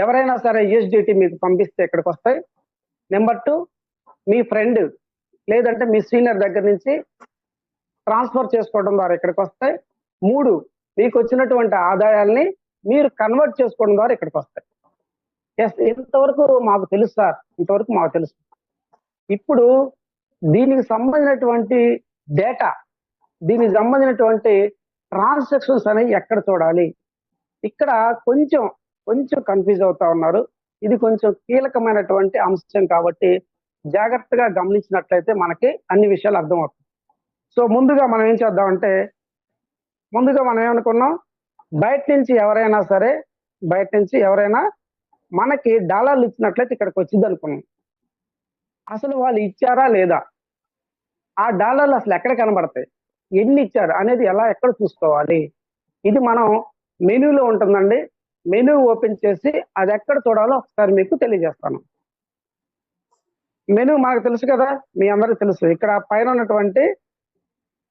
ఎవరైనా సరే యూఎస్డిటీ మీకు పంపిస్తే ఇక్కడికి వస్తాయి. నెంబర్ 2 మీ ఫ్రెండ్ లేదంటే మీ సీనియర్ దగ్గర నుంచి ట్రాన్స్ఫర్ చేసుకోవడం ద్వారా ఇక్కడికి వస్తాయి. 3 మీకు వచ్చినటువంటి ఆదాయాల్ని మీరు కన్వర్ట్ చేసుకోవడం ద్వారా ఇక్కడికి వస్తాయి. ఎస్, ఇంతవరకు మాకు తెలుసు సార్, ఇంతవరకు మాకు తెలుసు. ఇప్పుడు దీనికి సంబంధించినటువంటి డేటా, దీనికి సంబంధించినటువంటి ట్రాన్సాక్షన్స్ అనేవి ఎక్కడ చూడాలి? ఇక్కడ కొంచెం కన్ఫ్యూజ్ అవుతా ఉన్నారు. ఇది కొంచెం కీలకమైనటువంటి అంశం కాబట్టి జాగ్రత్తగా గమనించినట్లయితే మనకి అన్ని విషయాలు అర్థమవుతాయి. సో ముందుగా మనం ఏం చేద్దామంటే, ముందుగా మనం ఏమనుకున్నాం, బయట నుంచి ఎవరైనా మనకి డాలర్లు ఇచ్చినట్లయితే ఇక్కడికి వచ్చింది అనుకున్నాం. అసలు వాళ్ళు ఇచ్చారా లేదా, ఆ డాలర్లు అసలు ఎక్కడ కనబడతాయి, ఎన్ని ఇచ్చారు అనేది ఎక్కడ చూసుకోవాలి? ఇది మనం మెనూలో ఉంటుందండి. మెనూ ఓపెన్ చేసి అది ఎక్కడ చూడాలో ఒకసారి మీకు తెలియజేస్తాను. మెనూ మనకు తెలుసు కదా, మీ అందరికీ తెలుసు. ఇక్కడ పైన ఉన్నటువంటి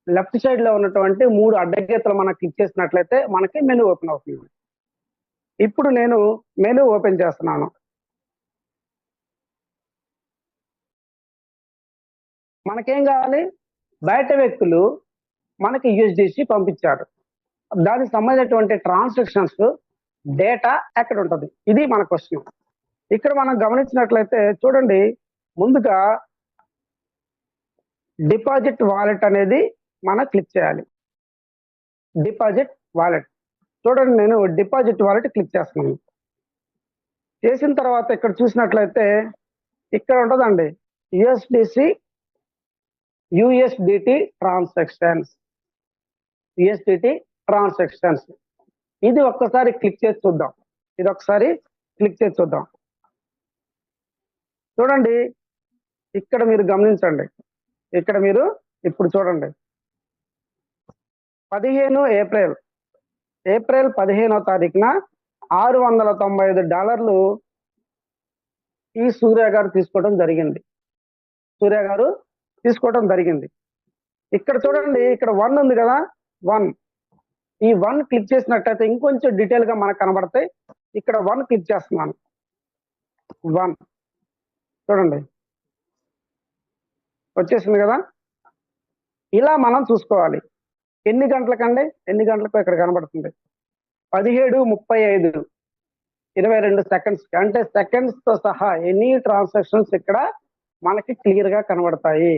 లెఫ్ట్ సైడ్ లో ఉన్నటువంటి 3 అడ్డగీతలు మనం క్లిక్ చేసినట్లయితే మనకి మెనూ ఓపెన్ అవుతుంది. ఇప్పుడు నేను మెనూ ఓపెన్ చేస్తున్నాను. మనకేం కావాలి? బయట వ్యక్తులు మనకి యూఎస్డిసి పంపించారు, దానికి సంబంధించినటువంటి ట్రాన్సాక్షన్స్ డేటా ఎక్కడ ఉంటుంది, ఇది మన క్వశ్చన్. ఇక్కడ మనం గమనించినట్లయితే చూడండి, ముందుగా డిపాజిట్ వాలెట్ అనేది మనం క్లిక్ చేయాలి. డిపాజిట్ వాలెట్ చూడండి, నేను డిపాజిట్ వాలెట్ క్లిక్ చేస్తున్నాను. చేసిన తర్వాత ఇక్కడ చూసినట్లయితే ఇక్కడ ఉంటుందండి యుఎస్డిటి ట్రాన్సాక్షన్స్. ఇది ఒక్కసారి క్లిక్ చేసి చూద్దాం. చూడండి, ఇక్కడ మీరు గమనించండి. ఇప్పుడు చూడండి, 15 ఏప్రిల్ 15వ తారీఖున $695 ఈ సూర్య గారు తీసుకోవడం జరిగింది. ఇక్కడ చూడండి, ఇక్కడ 1 ఉంది కదా, 1 ఈ 1 క్లిక్ చేసినట్టయితే ఇంకొంచెం డీటెయిల్ గా మనకు కనబడతాయి. ఇక్కడ 1 క్లిక్ చేస్తున్నాను. 1 చూడండి వచ్చేసింది కదా. ఇలా మనం చూసుకోవాలి. ఎన్ని గంటలకు ఇక్కడ కనబడుతుంది? 17:35 22 సెకండ్స్. అంటే సెకండ్స్ తో సహా ఎన్ని ట్రాన్సాక్షన్స్ ఇక్కడ మనకి క్లియర్ గా కనబడతాయి.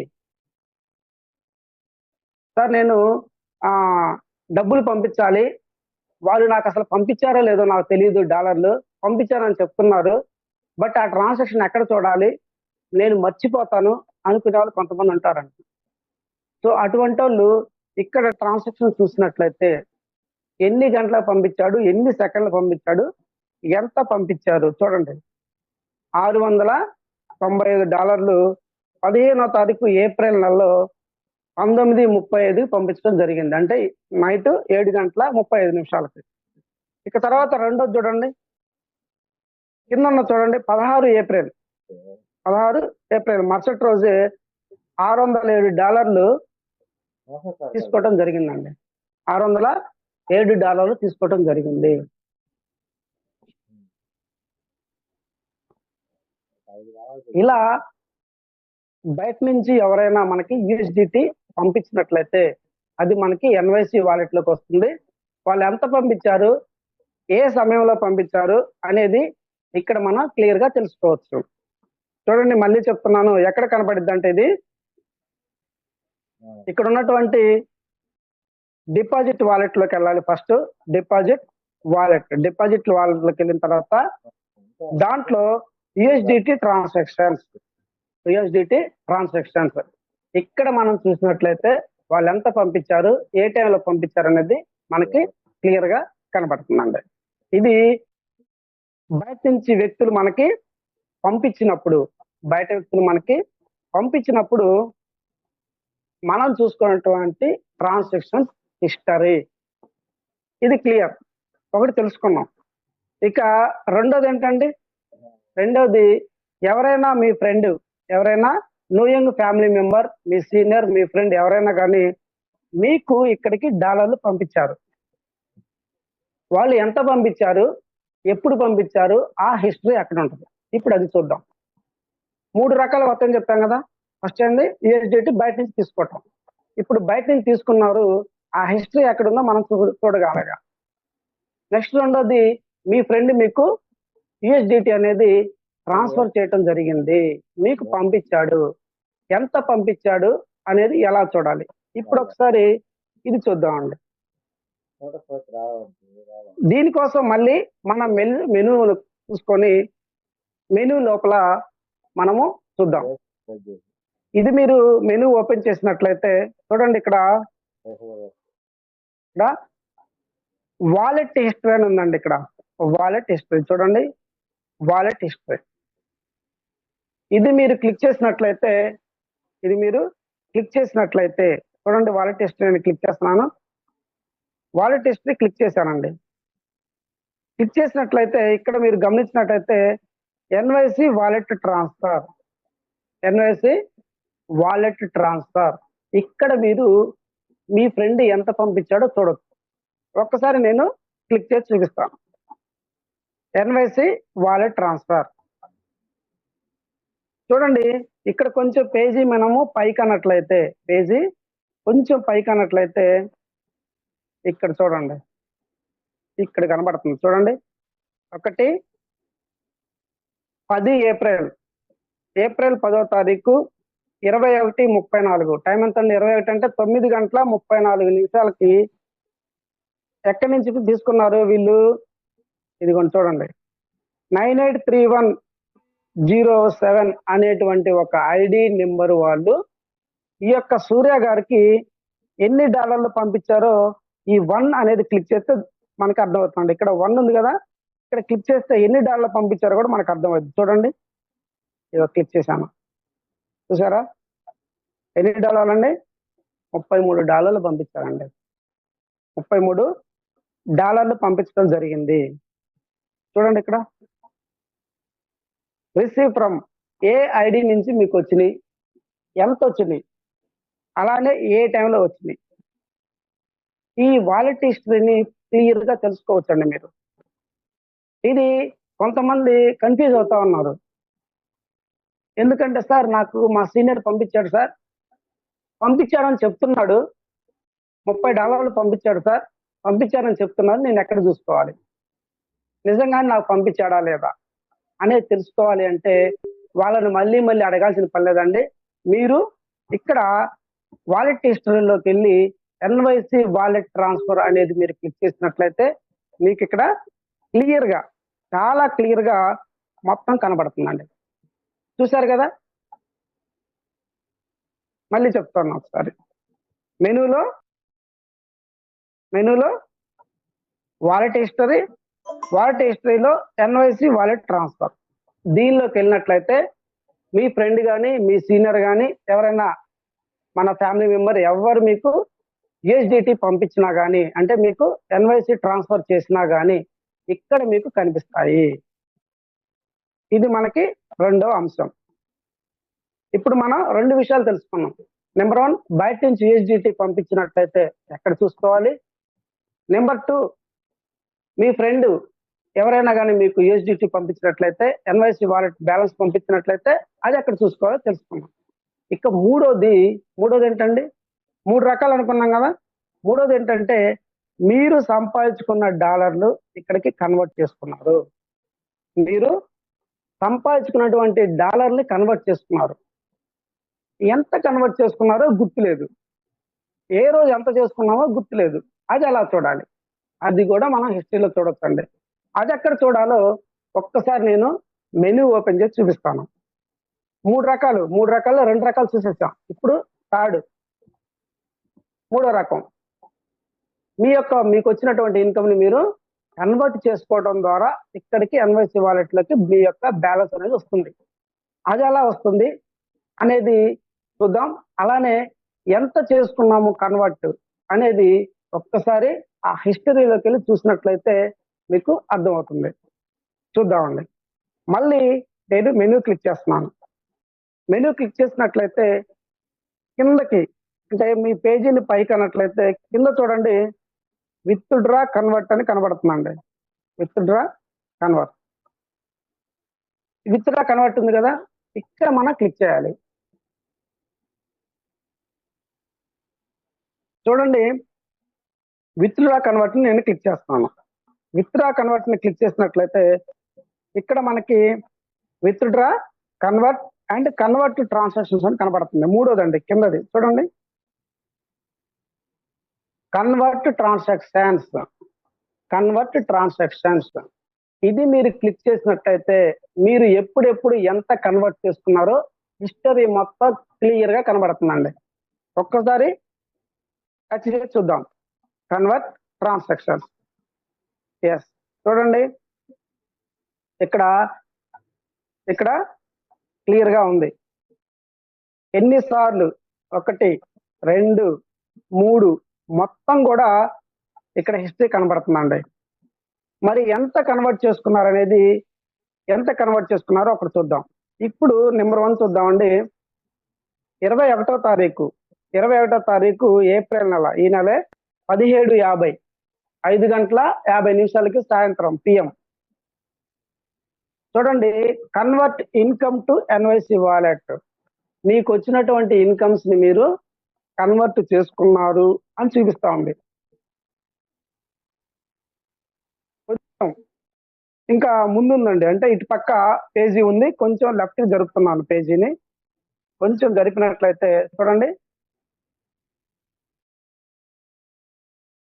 సార్, నేను డబ్బులు పంపించాలి, వాళ్ళు నాకు అసలు పంపించారో లేదో నాకు తెలియదు, డాలర్లు పంపించారని చెప్తున్నారు, బట్ ఆ ట్రాన్సాక్షన్ ఎక్కడ చూడాలి, నేను మర్చిపోతాను అనుకునే వాళ్ళు కొంతమంది ఉంటారండి. సో అటువంటి వాళ్ళు ఇక్కడ ట్రాన్సాక్షన్ చూసినట్లయితే ఎన్ని గంటలకు పంపించాడు, ఎన్ని సెకండ్లు పంపించాడు, ఎంత పంపించారు చూడండి. $695 15వ తారీఖు ఏప్రిల్ నెలలో 19:35 పంపించడం జరిగింది. అంటే నైట్ 7:35. ఇక తర్వాత రెండోది చూడండి, కింద చూడండి, 16 ఏప్రిల్ మరుసటి రోజే $607 తీసుకోవటం జరిగిందండి. $607 తీసుకోవటం జరిగింది. ఇలా బయట నుంచి ఎవరైనా మనకి యూఎస్డిటి పంపించినట్లయితే అది మనకి ఎన్వైసి వాలెట్ లోకి వస్తుంది. వాళ్ళు ఎంత పంపించారు, ఏ సమయంలో పంపించారు అనేది ఇక్కడ మనం క్లియర్ గా తెలుసుకోవచ్చు. చూడండి, మళ్ళీ చెప్తున్నాను, ఎక్కడ కనపడిద్ది అంటే ఇది ఇక్కడ ఉన్నటువంటి డిపాజిట్ వాలెట్ లోకి వెళ్ళాలి. ఫస్ట్ డిపాజిట్ వాలెట్ లోకి వెళ్ళిన తర్వాత దాంట్లో యుఎస్డిటి ట్రాన్సాక్షన్స్ ఇక్కడ మనం చూసినట్లయితే వాళ్ళు ఎంత పంపించారు, ఏ టైంలో పంపించారు అనేది మనకి క్లియర్ గా కనబడుతుందండి. ఇది బయట నుంచి వ్యక్తులు మనకి పంపించినప్పుడు మనం చూసుకున్నటువంటి ట్రాన్సాక్షన్స్ హిస్టరీ, ఇది క్లియర్. ఒకటి తెలుసుకున్నాం. ఇక రెండోది ఏంటండి, ఎవరైనా మీ ఫ్రెండ్, ఎవరైనా నోయింగ్ ఫ్యామిలీ మెంబర్, మీ సీనియర్, మీ ఫ్రెండ్ ఎవరైనా కానీ మీకు ఇక్కడికి డాలర్లు పంపించారు, వాళ్ళు ఎంత పంపించారు, ఎప్పుడు పంపించారు ఆ హిస్టరీ అక్కడ ఉంటుంది. ఇప్పుడు అది చూద్దాం. 3 రకాల వస్తాయని చెప్పాం కదా. ఫస్ట్ ఏంది యూఎస్డిటీ బయట నుంచి తీసుకోవటం. ఇప్పుడు బయట నుంచి తీసుకున్నారు, ఆ హిస్టరీ ఎక్కడుందో మనం చూడగలగా. నెక్స్ట్ రెండోది మీ ఫ్రెండ్ మీకు యూఎస్డిటీ అనేది ట్రాన్స్ఫర్ చేయటం జరిగింది, మీకు పంపించాడు, ఎంత పంపించాడు అనేది ఎలా చూడాలి. ఇప్పుడు ఒకసారి ఇది చూద్దామండి. దీనికోసం మళ్ళీ మన మెనూ చూసుకొని మెనూ లోపల మనము చూద్దాం. ఇది మీరు మెనూ ఓపెన్ చేసినట్లయితే చూడండి, ఇక్కడ వాలెట్ హిస్టరీ అని ఉందండి. ఇక్కడ వాలెట్ హిస్టరీ చూడండి, వాలెట్ హిస్టరీ. ఇది మీరు క్లిక్ చేసినట్లయితే చూడండి, వాలెట్ హిస్టరీ అని క్లిక్ చేస్తున్నాను. వాలెట్ హిస్టరీ క్లిక్ చేశానండి. క్లిక్ చేసినట్లయితే ఇక్కడ మీరు గమనించినట్లయితే ఎన్వైసి వాలెట్ ట్రాన్స్ఫర్, ఎన్వైసి వాలెట్ ట్రాన్స్ఫర్. ఇక్కడ మీరు మీ ఫ్రెండ్ ఎంత పంపించాడో చూడొచ్చు. ఒక్కసారి నేను క్లిక్ చేసి చూపిస్తాను. ఎన్వైసి వాలెట్ ట్రాన్స్ఫర్ చూడండి, ఇక్కడ కొంచెం పేజీ మనము పైకి అన్నట్లయితే, పేజీ కొంచెం పైకి అన్నట్లయితే ఇక్కడ చూడండి, ఇక్కడ కనబడుతుంది చూడండి. 10 ఏప్రిల్ 10వ తారీఖు 21:34. టైం ఎంత అండి? 21 అంటే 9 గంటల 34 నిమిషాలకి ఎక్కడి నుంచి తీసుకున్నారు వీళ్ళు? ఇదిగోండి చూడండి, 983107 అనేటువంటి ఒక ఐడి నెంబర్ వాళ్ళు ఈ యొక్క సూర్య గారికి ఎన్ని డాలర్లు పంపించారో ఈ 1 అనేది క్లిక్ చేస్తే మనకు అర్థమవుతుంది. ఇక్కడ 1 ఉంది కదా, ఇక్కడ క్లిక్ చేస్తే ఎన్ని డాలర్లు పంపించారో కూడా మనకు అర్థమవుతుంది. చూడండి, ఇదో క్లిక్ చేశాను, చూసారా ఎన్ని డాలర్లు అండి? $33 పంపించారండి. $33 పంపించడం జరిగింది. చూడండి, ఇక్కడ రిసీవ్ ఫ్రమ్ ఏ ఐడి నుంచి మీకు వచ్చినాయి, ఎంత వచ్చినాయి, అలానే ఏ టైంలో వచ్చినాయి. ఈ వాలెట్ హిస్టరీని క్లియర్ గా తెలుసుకోవచ్చండి మీరు. ఇది కొంతమంది కన్ఫ్యూజ్ అవుతా ఉన్నారు. ఎందుకంటే సార్ నాకు మా సీనియర్ పంపించాడు సార్, పంపించాడని చెప్తున్నాడు, $30 పంపించాడు సార్, పంపించాడని చెప్తున్నాడు, నేను ఎక్కడ చూసుకోవాలి, నిజంగానే నాకు పంపించాడా లేదా అనేది తెలుసుకోవాలి అంటే వాళ్ళని మళ్ళీ అడగాల్సిన పని లేదండి. మీరు ఇక్కడ వాలెట్ హిస్టరీలోకి వెళ్ళి ఎన్వైసి వాలెట్ ట్రాన్స్ఫర్ అనేది మీరు క్లిక్ చేసినట్లయితే మీకు ఇక్కడ క్లియర్ గా, చాలా క్లియర్ గా మొత్తం కనబడుతుందండి. చూసారు కదా, మళ్ళీ చెప్తాను ఒకసారి. మెనూలో వాలెట్ హిస్టరీలో ఎన్వైసి వాలెట్ ట్రాన్స్ఫర్, దీనిలోకి వెళ్ళినట్లయితే మీ ఫ్రెండ్ కానీ మీ సీనియర్ కానీ ఎవరైనా మన ఫ్యామిలీ మెంబర్ ఎవరు మీకు యూఎస్డిటీ పంపించినా కానీ, అంటే మీకు ఎన్వైసి ట్రాన్స్ఫర్ చేసినా కానీ ఇక్కడ మీకు కనిపిస్తాయి. ఇది మనకి రెండో అంశం. ఇప్పుడు మనం 2 విషయాలు తెలుసుకున్నాం. నెంబర్ 1, బయట నుంచి యూఎస్డిటీ పంపించినట్లయితే ఎక్కడ చూసుకోవాలి. నెంబర్ 2, మీ ఫ్రెండ్ ఎవరైనా కానీ మీకు యూఎస్డిటీ పంపించినట్లయితే ఎన్వైసి వాలెట్ బ్యాలెన్స్ పంపించినట్లయితే అది ఎక్కడ చూసుకోవాలో తెలుసుకున్నాం. ఇక మూడోది ఏంటండి? 3 రకాలు అనుకున్నాం కదా. మూడోది ఏంటంటే మీరు సంపాదించుకున్న డాలర్లు ఇక్కడికి కన్వర్ట్ చేసుకున్నారు. మీరు సంపాదించుకున్నటువంటి డాలర్ని కన్వర్ట్ చేసుకున్నారు. ఎంత కన్వర్ట్ చేసుకున్నారో గుర్తులేదు, ఏ రోజు ఎంత చేసుకున్నామో గుర్తులేదు. అది ఎలా చూడాలి? అది కూడా మనం హిస్టరీలో చూడొచ్చండి. అది ఎక్కడ చూడాలో ఒక్కసారి నేను మెనూ ఓపెన్ చేసి చూపిస్తాను. 3 రకాల్లో 2 రకాలు చూసేసాం. ఇప్పుడు మూడో రకం, మీకు వచ్చినటువంటి ఇన్కమ్ ని మీరు కన్వర్ట్ చేసుకోవడం ద్వారా ఇక్కడికి ఎన్వైసి వాలెట్ లోకి మీ యొక్క బ్యాలెన్స్ అనేది వస్తుంది. అది ఎలా వస్తుంది అనేది చూద్దాం. అలానే ఎంత చేసుకున్నాము కన్వర్ట్ అనేది ఒక్కసారి ఆ హిస్టరీలోకి వెళ్ళి చూసినట్లయితే మీకు అర్థమవుతుంది. చూద్దామండి. మళ్ళీ నేను మెనూ క్లిక్ చేస్తున్నాను. మెనూ క్లిక్ చేసినట్లయితే కిందకి, అంటే మీ పేజీని పైకి అన్నట్లయితే కింద చూడండి, విత్ డ్రా కన్వర్ట్ అని కనబడుతుందండి. Withdraw convert. Withdraw convert ఉంది కదా, ఇక్కడ మనం క్లిక్ చేయాలి. చూడండి, విత్డ్రా కన్వర్ట్ నేను క్లిక్ చేస్తాను. విత్డ్రా కన్వర్ట్ ని క్లిక్ చేసినట్లయితే ఇక్కడ మనకి withdraw, convert and convert transactions అని కనబడుతుంది. మూడోదండి కిందది చూడండి, కన్వర్ట్ ట్రాన్సాక్షన్స్. కన్వర్ట్ ట్రాన్సాక్షన్స్ ఇది మీరు క్లిక్ చేసినట్లయితే మీరు ఎప్పుడెప్పుడు ఎంత కన్వర్ట్ చేసుకున్నారో హిస్టరీ మొత్తం క్లియర్ గా కనబడుతుందండి. ఒక్కసారి ఖచ్చితంగా చూద్దాం. Convert transactions. ఎస్, చూడండి ఇక్కడ క్లియర్ గా ఉంది. ఎన్నిసార్లు, 1, 2, 3 మొత్తం కూడా ఇక్కడ హిస్టరీ కనబడుతుందండి. మరి ఎంత కన్వర్ట్ చేసుకున్నారో ఒకటి చూద్దాం. ఇప్పుడు నెంబర్ 1 చూద్దామండి. 21వ తారీఖు ఏప్రిల్ నెల, ఈ నెల 17:50 5:50 సాయంత్రం PM. చూడండి, convert income to NYC wallet. మీకు వచ్చినటువంటి ఇన్కమ్స్ ని మీరు కన్వర్ట్ చేసుకున్నారు అని చూపిస్తా ఉంది. ఇంకా ముందుందండి, అంటే ఇటు పక్క పేజీ ఉంది, కొంచెం లెఫ్ట్ జరుపుతున్నాను పేజీని. కొంచెం జరిపినట్లయితే చూడండి,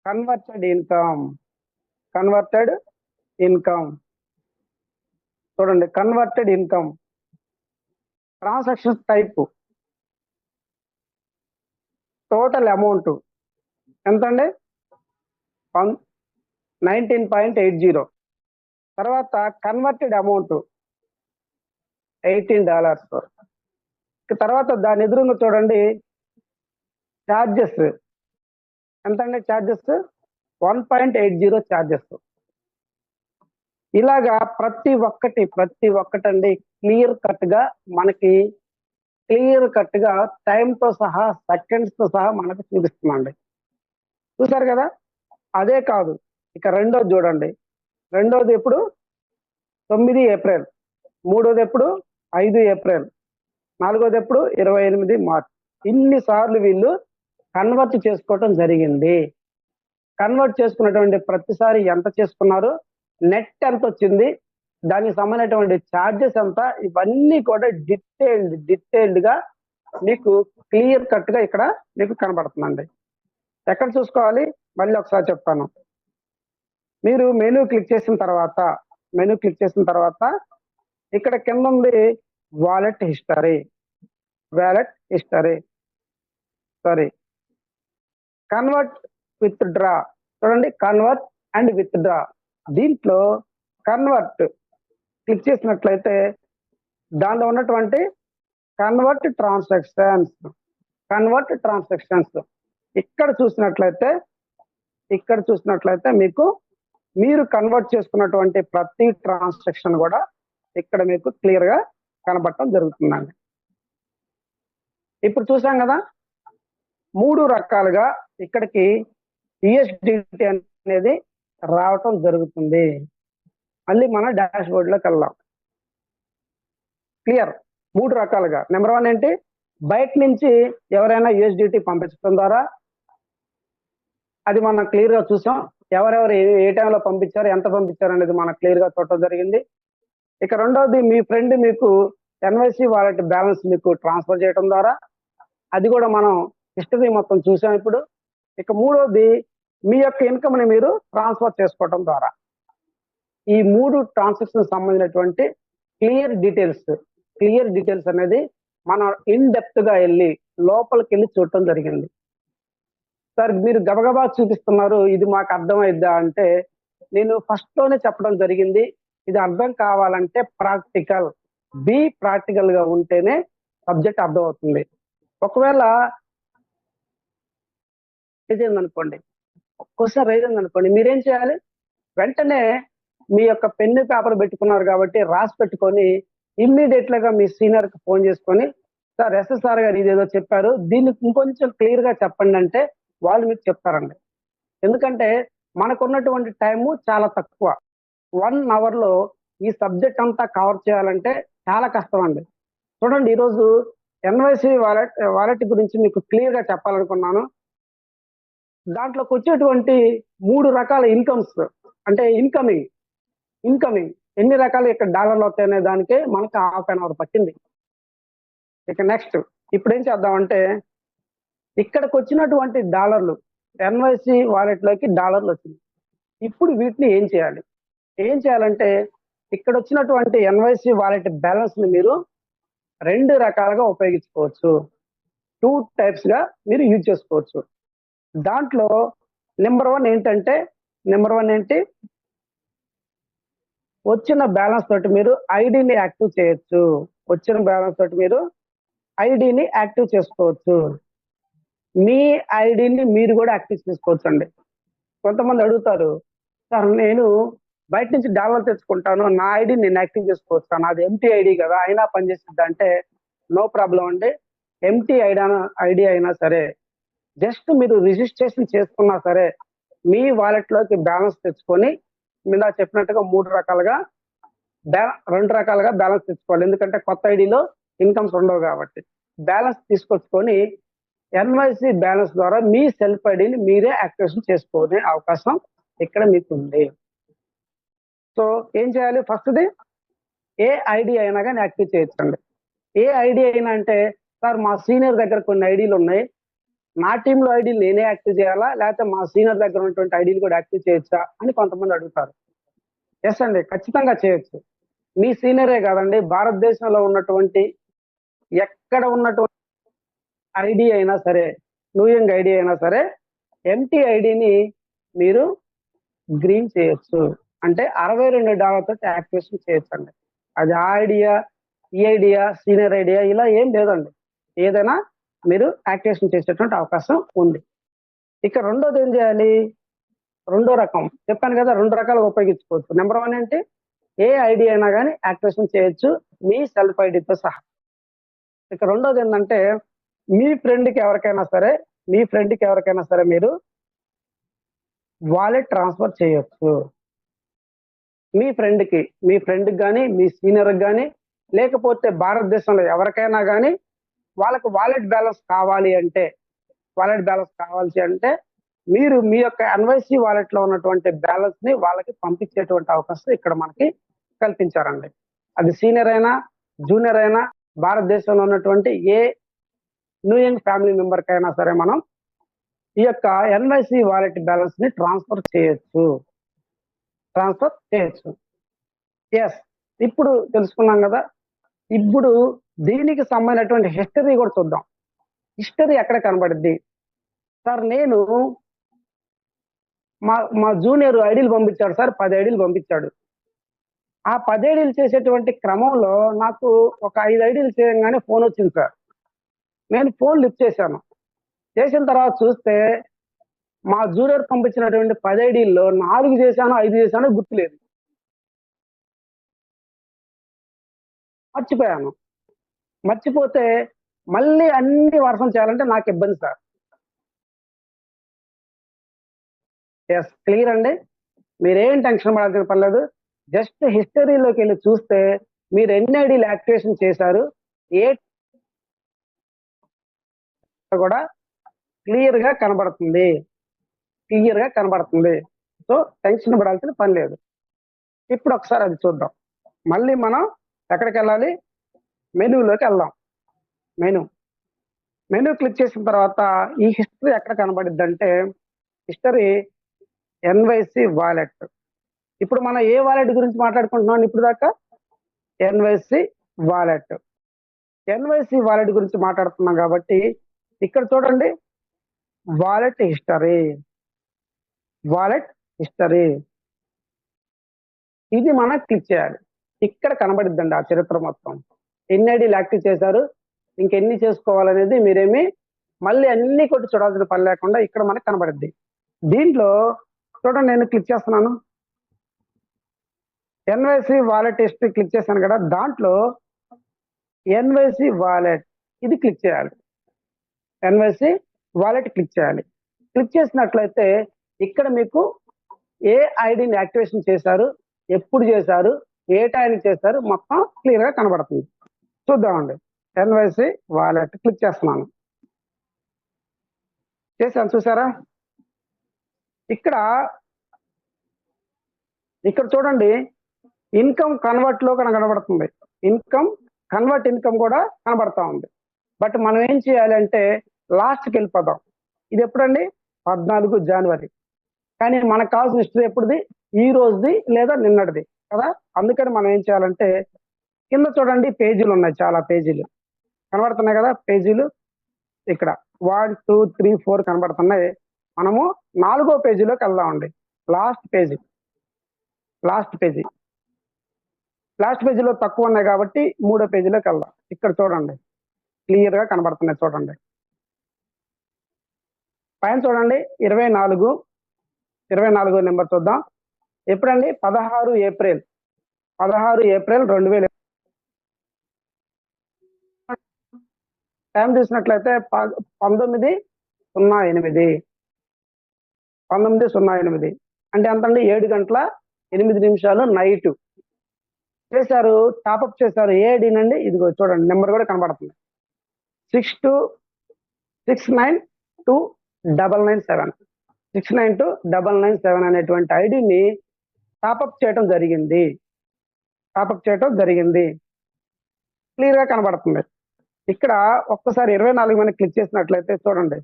కన్వర్టెడ్ ఇన్కమ్ చూడండి, converted income transaction type, total amount ఎంతండి, 19.80. తర్వాత కన్వర్టెడ్ అమౌంట్ $18. తర్వాత దాని ఎదురుగా చూడండి ఛార్జెస్ ఎంతండి, ఛార్జెస్ 1.80 ఛార్జెస్. ఇలాగా ప్రతి ఒక్కటండి క్లియర్ కట్ గా టైంతో సహా, సెకండ్స్ తో సహా మనకు చూపిస్తుందండి. చూసారు కదా. అదే కాదు, ఇక రెండోది చూడండి. రెండోది ఎప్పుడు, 9 ఏప్రిల్. మూడోది ఎప్పుడు, 5 ఏప్రిల్. నాలుగోది ఎప్పుడు, 28 మార్చ్. ఇన్నిసార్లు వీళ్ళు కన్వర్ట్ చేసుకోవటం జరిగింది. కన్వర్ట్ చేసుకున్నటువంటి ప్రతిసారి ఎంత చేసుకున్నారు, నెట్ ఎంత వచ్చింది, దానికి సంబంధించినటువంటి ఛార్జెస్ ఎంత, ఇవన్నీ కూడా డీటెయిల్డ్ గా మీకు క్లియర్ కట్ గా ఇక్కడ మీకు కనబడుతుందండి. ఎక్కడ చూసుకోవాలి, మళ్ళీ ఒకసారి చెప్తాను. మీరు మెనూ క్లిక్ చేసిన తర్వాత ఇక్కడ కింద ఉంది వాలెట్ హిస్టరీ, కన్వర్ట్ విత్డ్రా. చూడండి, కన్వర్ట్ అండ్ విత్డ్రా. దీంట్లో కన్వర్ట్ క్లిక్ చేసినట్లయితే దానిలో ఉన్నటువంటి కన్వర్ట్ ట్రాన్సాక్షన్స్ ఇక్కడ చూసినట్లయితే మీకు మీరు కన్వర్ట్ చేసుకున్నటువంటి ప్రతి ట్రాన్సాక్షన్ కూడా ఇక్కడ మీకు క్లియర్ గా కనబడటం జరుగుతుందండి. ఇప్పుడు చూసాం కదా, 3 రకాలుగా ఇక్కడికి USDT అనేది రావటం జరుగుతుంది. మళ్ళీ మన డాష్ బోర్డ్ లోకి వెళ్దాం. క్లియర్, 3 రకాలుగా. నెంబర్ 1 ఏంటి, బయట నుంచి ఎవరైనా USDT పంపించడం ద్వారా అది మనం క్లియర్ గా చూసాం. ఎవరెవరు ఏ టైంలో పంపించారు, ఎంత పంపించారు అనేది మనం క్లియర్ గా చూడటం జరిగింది. ఇక రెండోది, మీ ఫ్రెండ్ మీకు NYC వాలెట్ బ్యాలెన్స్ మీకు ట్రాన్స్ఫర్ చేయడం ద్వారా అది కూడా మనం హిస్టరీ మొత్తం చూసాం ఇప్పుడు. ఇక మూడోది, మీ యొక్క ఇన్కమ్ ని మీరు ట్రాన్స్ఫర్ చేసుకోవడం ద్వారా. ఈ 3 ట్రాన్సాక్షన్ సంబంధించినటువంటి క్లియర్ డీటెయిల్స్ అనేది మనం ఇన్ డెప్త్ గా లోపలికి వెళ్ళి చూడటం జరిగింది. సార్ మీరు గబగబా చూపిస్తున్నారు, ఇది మాకు అర్థమైద్దా అంటే నేను ఫస్ట్ లోనే చెప్పడం జరిగింది. ఇది అర్థం కావాలంటే ప్రాక్టికల్ గా ఉంటేనే సబ్జెక్ట్ అర్థం అవుతుంది. ఒకవేళ క్వశ్చన్ రైజ్ అయిందనుకోండి, మీరేం చేయాలి, వెంటనే మీ యొక్క పెన్ను పేపర్ పెట్టుకున్నారు కాబట్టి రాసి పెట్టుకొని ఇమ్మీడియట్ గా మీ సీనియర్ కి ఫోన్ చేసుకొని, సార్ SSR గారు ఇదేదో చెప్పారు, దీన్ని ఇంకొంచెం క్లియర్ గా చెప్పండి అంటే వాళ్ళు మీకు చెప్తారండి. ఎందుకంటే మనకున్నటువంటి టైము చాలా తక్కువ. 1 అవర్లో ఈ సబ్జెక్ట్ అంతా కవర్ చేయాలంటే చాలా కష్టం అండి. చూడండి, ఈరోజు ఎన్వైసి వాలెట్ గురించి మీకు క్లియర్ గా చెప్పాలనుకున్నాను. దాంట్లోకి వచ్చేటువంటి 3 రకాల ఇన్కమ్స్, అంటే ఇన్కమింగ్ ఎన్ని రకాలు ఇక్కడ డాలర్లు వస్తాయనే దానికే మనకు హాఫ్ అన్ అవర్ పట్టింది. ఇక నెక్స్ట్ ఇప్పుడు ఏం చేద్దామంటే, ఇక్కడికి వచ్చినటువంటి డాలర్లు ఎన్వైసి వాలెట్ లోకి డాలర్లు వచ్చింది. ఇప్పుడు వీటిని ఏం చేయాలంటే ఇక్కడ వచ్చినటువంటి ఎన్వైసి వాలెట్ బ్యాలెన్స్ ని మీరు 2 రకాలుగా ఉపయోగించుకోవచ్చు. 2 టైప్స్ గా మీరు యూజ్ చేసుకోవచ్చు. దాంట్లో నెంబర్ 1 ఏంటి, వచ్చిన బ్యాలెన్స్ తోటి మీరు ఐడిని యాక్టివ్ చేయొచ్చు. మీ ఐడిని మీరు కూడా యాక్టివ్ చేసుకోవచ్చు అండి. కొంతమంది అడుగుతారు, సార్ నేను బయట నుంచి డాలర్ తెచ్చుకుంటాను, నా ఐడి నేను యాక్టివ్ చేసుకోవచ్చు, నాది ఎంటీ ఐడి కదా అయినా పనిచేస్తుంది అంటే నో ప్రాబ్లం అండి. ఎంటీ ఐడి అయినా సరే, జస్ట్ మీరు రిజిస్ట్రేషన్ చేసుకున్నా సరే, మీ వాలెట్ లోకి బ్యాలెన్స్ తెచ్చుకొని మీద చెప్పినట్టుగా 2 రకాలుగా బ్యాలెన్స్ తెచ్చుకోవాలి. ఎందుకంటే కొత్త ఐడిలో ఇన్కమ్స్ ఉండవు కాబట్టి బ్యాలెన్స్ తీసుకొచ్చుకొని ఎన్వైసి బ్యాలెన్స్ ద్వారా మీ సెల్ఫ్ ఐడిని మీరే యాక్టివేషన్ చేసుకునే అవకాశం ఇక్కడ మీకు ఉంది. సో ఏం చేయాలి, ఫస్ట్ది ఏ ఐడి అయినా కానీ యాక్టివ్ చేయొచ్చండి. ఏ ఐడి అయినా అంటే, సార్ మా సీనియర్ దగ్గర కొన్ని ఐడీలు ఉన్నాయి, నా టీంలో ఐడీలు నేనే యాక్టివ్ చేయాలా, లేకపోతే మా సీనియర్ దగ్గర ఉన్నటువంటి ఐడీలు కూడా యాక్టివ్ చేయొచ్చా అని కొంతమంది అడుగుతారు. ఎస్ అండి, ఖచ్చితంగా చేయొచ్చు. మీ సీనియరే కాదండి, భారతదేశంలో ఉన్నటువంటి ఎక్కడ ఉన్నటువంటి ఐడి అయినా సరే, న్యూయంగ్ ఐడి అయినా సరే, ఎంటీ ఐడిని మీరు గ్రీన్ చేయొచ్చు. అంటే $62 తోటి యాక్టివేషన్ చేయొచ్చండి. అది ఆ ఐడియా, ఈ ఐడియా, సీనియర్ ఐడియా ఇలా ఏం లేదండి, ఏదైనా మీరు యాక్టివేషన్ చేసేటువంటి అవకాశం ఉంది. ఇక రెండోది ఏం చేయాలి, రెండో రకం చెప్పాను కదా, 2 రకాలుగా ఉపయోగించుకోవచ్చు. నెంబర్ 1 ఏంటి, ఏ ఐడి అయినా కానీ యాక్టివేషన్ చేయొచ్చు మీ సెల్ఫ్ ఐడితో సహా. ఇక రెండోది ఏంటంటే, మీ ఫ్రెండ్కి ఎవరికైనా సరే మీరు వాలెట్ ట్రాన్స్ఫర్ చేయొచ్చు. మీ ఫ్రెండ్కి కానీ, మీ సీనియర్కి కానీ, లేకపోతే భారతదేశంలో ఎవరికైనా కానీ వాళ్ళకి వాలెట్ బ్యాలెన్స్ కావాలి అంటే మీరు మీ యొక్క ఎన్వైసి వాలెట్ లో ఉన్నటువంటి బ్యాలెన్స్ ని వాళ్ళకి పంపించేటువంటి అవకాశం ఇక్కడ మనకి కల్పించారండి. అది సీనియర్ అయినా, జూనియర్ అయినా, భారతదేశంలో ఉన్నటువంటి ఏ న్యూయంగ్ ఫ్యామిలీ మెంబర్ కైనా సరే మనం ఈ యొక్క ఎన్వైసి వాలెట్ బ్యాలెన్స్ ని ట్రాన్స్ఫర్ చేయొచ్చు. ఎస్, ఇప్పుడు తెలుసుకున్నాం కదా. ఇప్పుడు దీనికి సంబంధించినటువంటి హిస్టరీ కూడా చూద్దాం. హిస్టరీ ఎక్కడ కనబడుద్ది, సార్ నేను మా జూనియర్ ఐడీలు పంపించాడు సార్, 10 ఐడీలు పంపించాడు. ఆ 10 ఐడీలు చేసేటువంటి క్రమంలో నాకు ఒక 5 ఐడీలు చేయగానే ఫోన్ వచ్చింది సార్. నేను ఫోన్ లిఫ్ట్ చేసిన తర్వాత చూస్తే మా జూనియర్ పంపించినటువంటి 10 ఐడీల్లో 4 చేశాను, 5 చేశాను గుర్తులేదు, మర్చిపోతే మళ్ళీ అన్ని వర్షం చేయాలంటే నాకు ఇబ్బంది సార్. ఎస్, క్లియర్ అండి, మీరేం టెన్షన్ పడాల్సిన పర్లేదు. జస్ట్ హిస్టరీలోకి వెళ్ళి చూస్తే మీరు ఎన్ని ఐడీలు యాక్టివేషన్ చేశారు ఏ కూడా క్లియర్ గా కనబడుతుంది. సో టెన్షన్ పడాల్సిన పని లేదు. ఇప్పుడు ఒకసారి అది చూద్దాం. మళ్ళీ మనం ఎక్కడికి వెళ్ళాలి, మెనూలోకి వెళ్దాం. మెనూ క్లిక్ చేసిన తర్వాత ఈ హిస్టరీ ఎక్కడ కనబడిద్ది అంటే, హిస్టరీ ఎన్వైసి వాలెట్. ఇప్పుడు మనం ఏ వాలెట్ గురించి మాట్లాడుకుంటున్నాం ఇప్పుడు దాకా, ఎన్వైసి వాలెట్ గురించి మాట్లాడుతున్నాం కాబట్టి ఇక్కడ చూడండి, వాలెట్ హిస్టరీ ఇది మనం క్లిక్ చేయాలి. ఇక్కడ కనబడిద్దండి ఆ చరిత్ర మొత్తం, ఎన్ని ఐడీలు యాక్టివ్ చేశారు, ఇంకెన్ని చేసుకోవాలనేది మీరేమి మళ్ళీ అన్ని కొట్టి చూడాల్సిన పని లేకుండా ఇక్కడ మనకు కనబడిద్ది. దీంట్లో చూడండి, నేను క్లిక్ చేస్తున్నాను, ఎన్వైసి వాలెట్ హిస్టరీ క్లిక్ చేశాను కదా, దాంట్లో ఎన్వైసి వాలెట్ ఇది క్లిక్ చేయాలి. క్లిక్ చేసినట్లయితే ఇక్కడ మీకు ఏ ఐడిని యాక్టివేషన్ చేశారు, ఎప్పుడు చేశారు, ఏ టైంకి చేశారు, మొత్తం క్లియర్ గా కనబడుతుంది. చూద్దామండి. ఎన్వైసి వాలెట్ క్లిక్ చేస్తున్నాను. చేశాను, చూసారా? ఇక్కడ చూడండి, ఇన్కమ్ కన్వర్ట్ లో కనబడుతుంది. కన్వర్ట్ ఇన్కమ్ కూడా కనబడతా ఉంది. బట్ మనం ఏం చేయాలి అంటే లాస్ట్కి వెళ్ళిపోదాం. ఇది ఎప్పుడండి? 14 జనవరి. కానీ మనకు కావాల్సిన హిస్టరీ ఎప్పుడుది? ఈ రోజుది లేదా నిన్నటిది కదా. అందుకని మనం ఏం చేయాలంటే కింద చూడండి, పేజీలు ఉన్నాయి, చాలా పేజీలు కనబడుతున్నాయి కదా. పేజీలు ఇక్కడ 1 2 3 4 కనబడుతున్నాయి. మనము 4వ పేజీలోకి వెళ్దామండి. లాస్ట్ పేజీలో తక్కువ ఉన్నాయి కాబట్టి 3వ పేజీలోకి వెళ్దాం. ఇక్కడ చూడండి, క్లియర్ గా కనబడుతున్నాయి. చూడండి పైన చూడండి, 24 నెంబర్ చూద్దాం. ఎప్పుడండి? 16 ఏప్రిల్ 2000. టైం చూసినట్లయితే 19:08 అంటే ఎంతండి? 7:08 నైట్ చేశారు. టాప్అప్ చేశారు. ఏ ఐడినండి? ఇదిగో చూడండి, నెంబర్ కూడా కనబడుతుంది. 6292997 6929997 అనేటువంటి ఐడిని టాప్అప్ చేయడం జరిగింది. క్లియర్ గా కనబడుతుంది. ఇక్కడ ఒక్కసారి 24 మీద క్లిక్ చేసినట్లయితే చూడండి,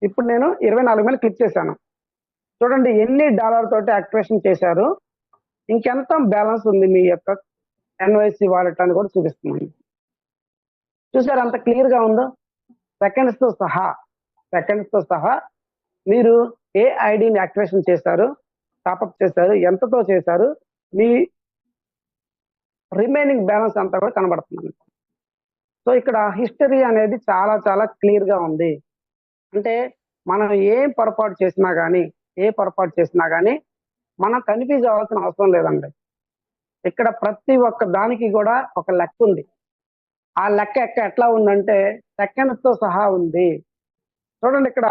ఇప్పుడు నేను 24 మీద క్లిక్ చేశాను. చూడండి ఎన్ని డాలర్ తోటి యాక్టివేషన్ చేశారు, ఇంకెంత బ్యాలెన్స్ ఉంది మీ యొక్క ఎన్వైసి వాలెట్ అని కూడా చూపిస్తుంది. చూసారు అంత క్లియర్ గా ఉందో? సెకండ్స్ తో సహా మీరు ఏ ఐడిని యాక్టివేషన్ చేశారు, టాప్అప్ చేశారు, ఎంతతో చేశారు, మీ రిమైనింగ్ బ్యాలెన్స్ అంతా కూడా కనబడుతుంది. సో ఇక్కడ హిస్టరీ అనేది చాలా చాలా క్లియర్ గా ఉంది. అంటే మనం ఏ పొరపాటు చేసినా కానీ మనం కన్ఫ్యూజ్ అవ్వాల్సిన అవసరం లేదండి. ఇక్కడ ప్రతి ఒక్క దానికి కూడా ఒక లెక్క ఉంది. ఆ లెక్క ఎట్లా ఉందంటే సెకండ్స్ తో సహా ఉంది. చూడండి, ఇక్కడ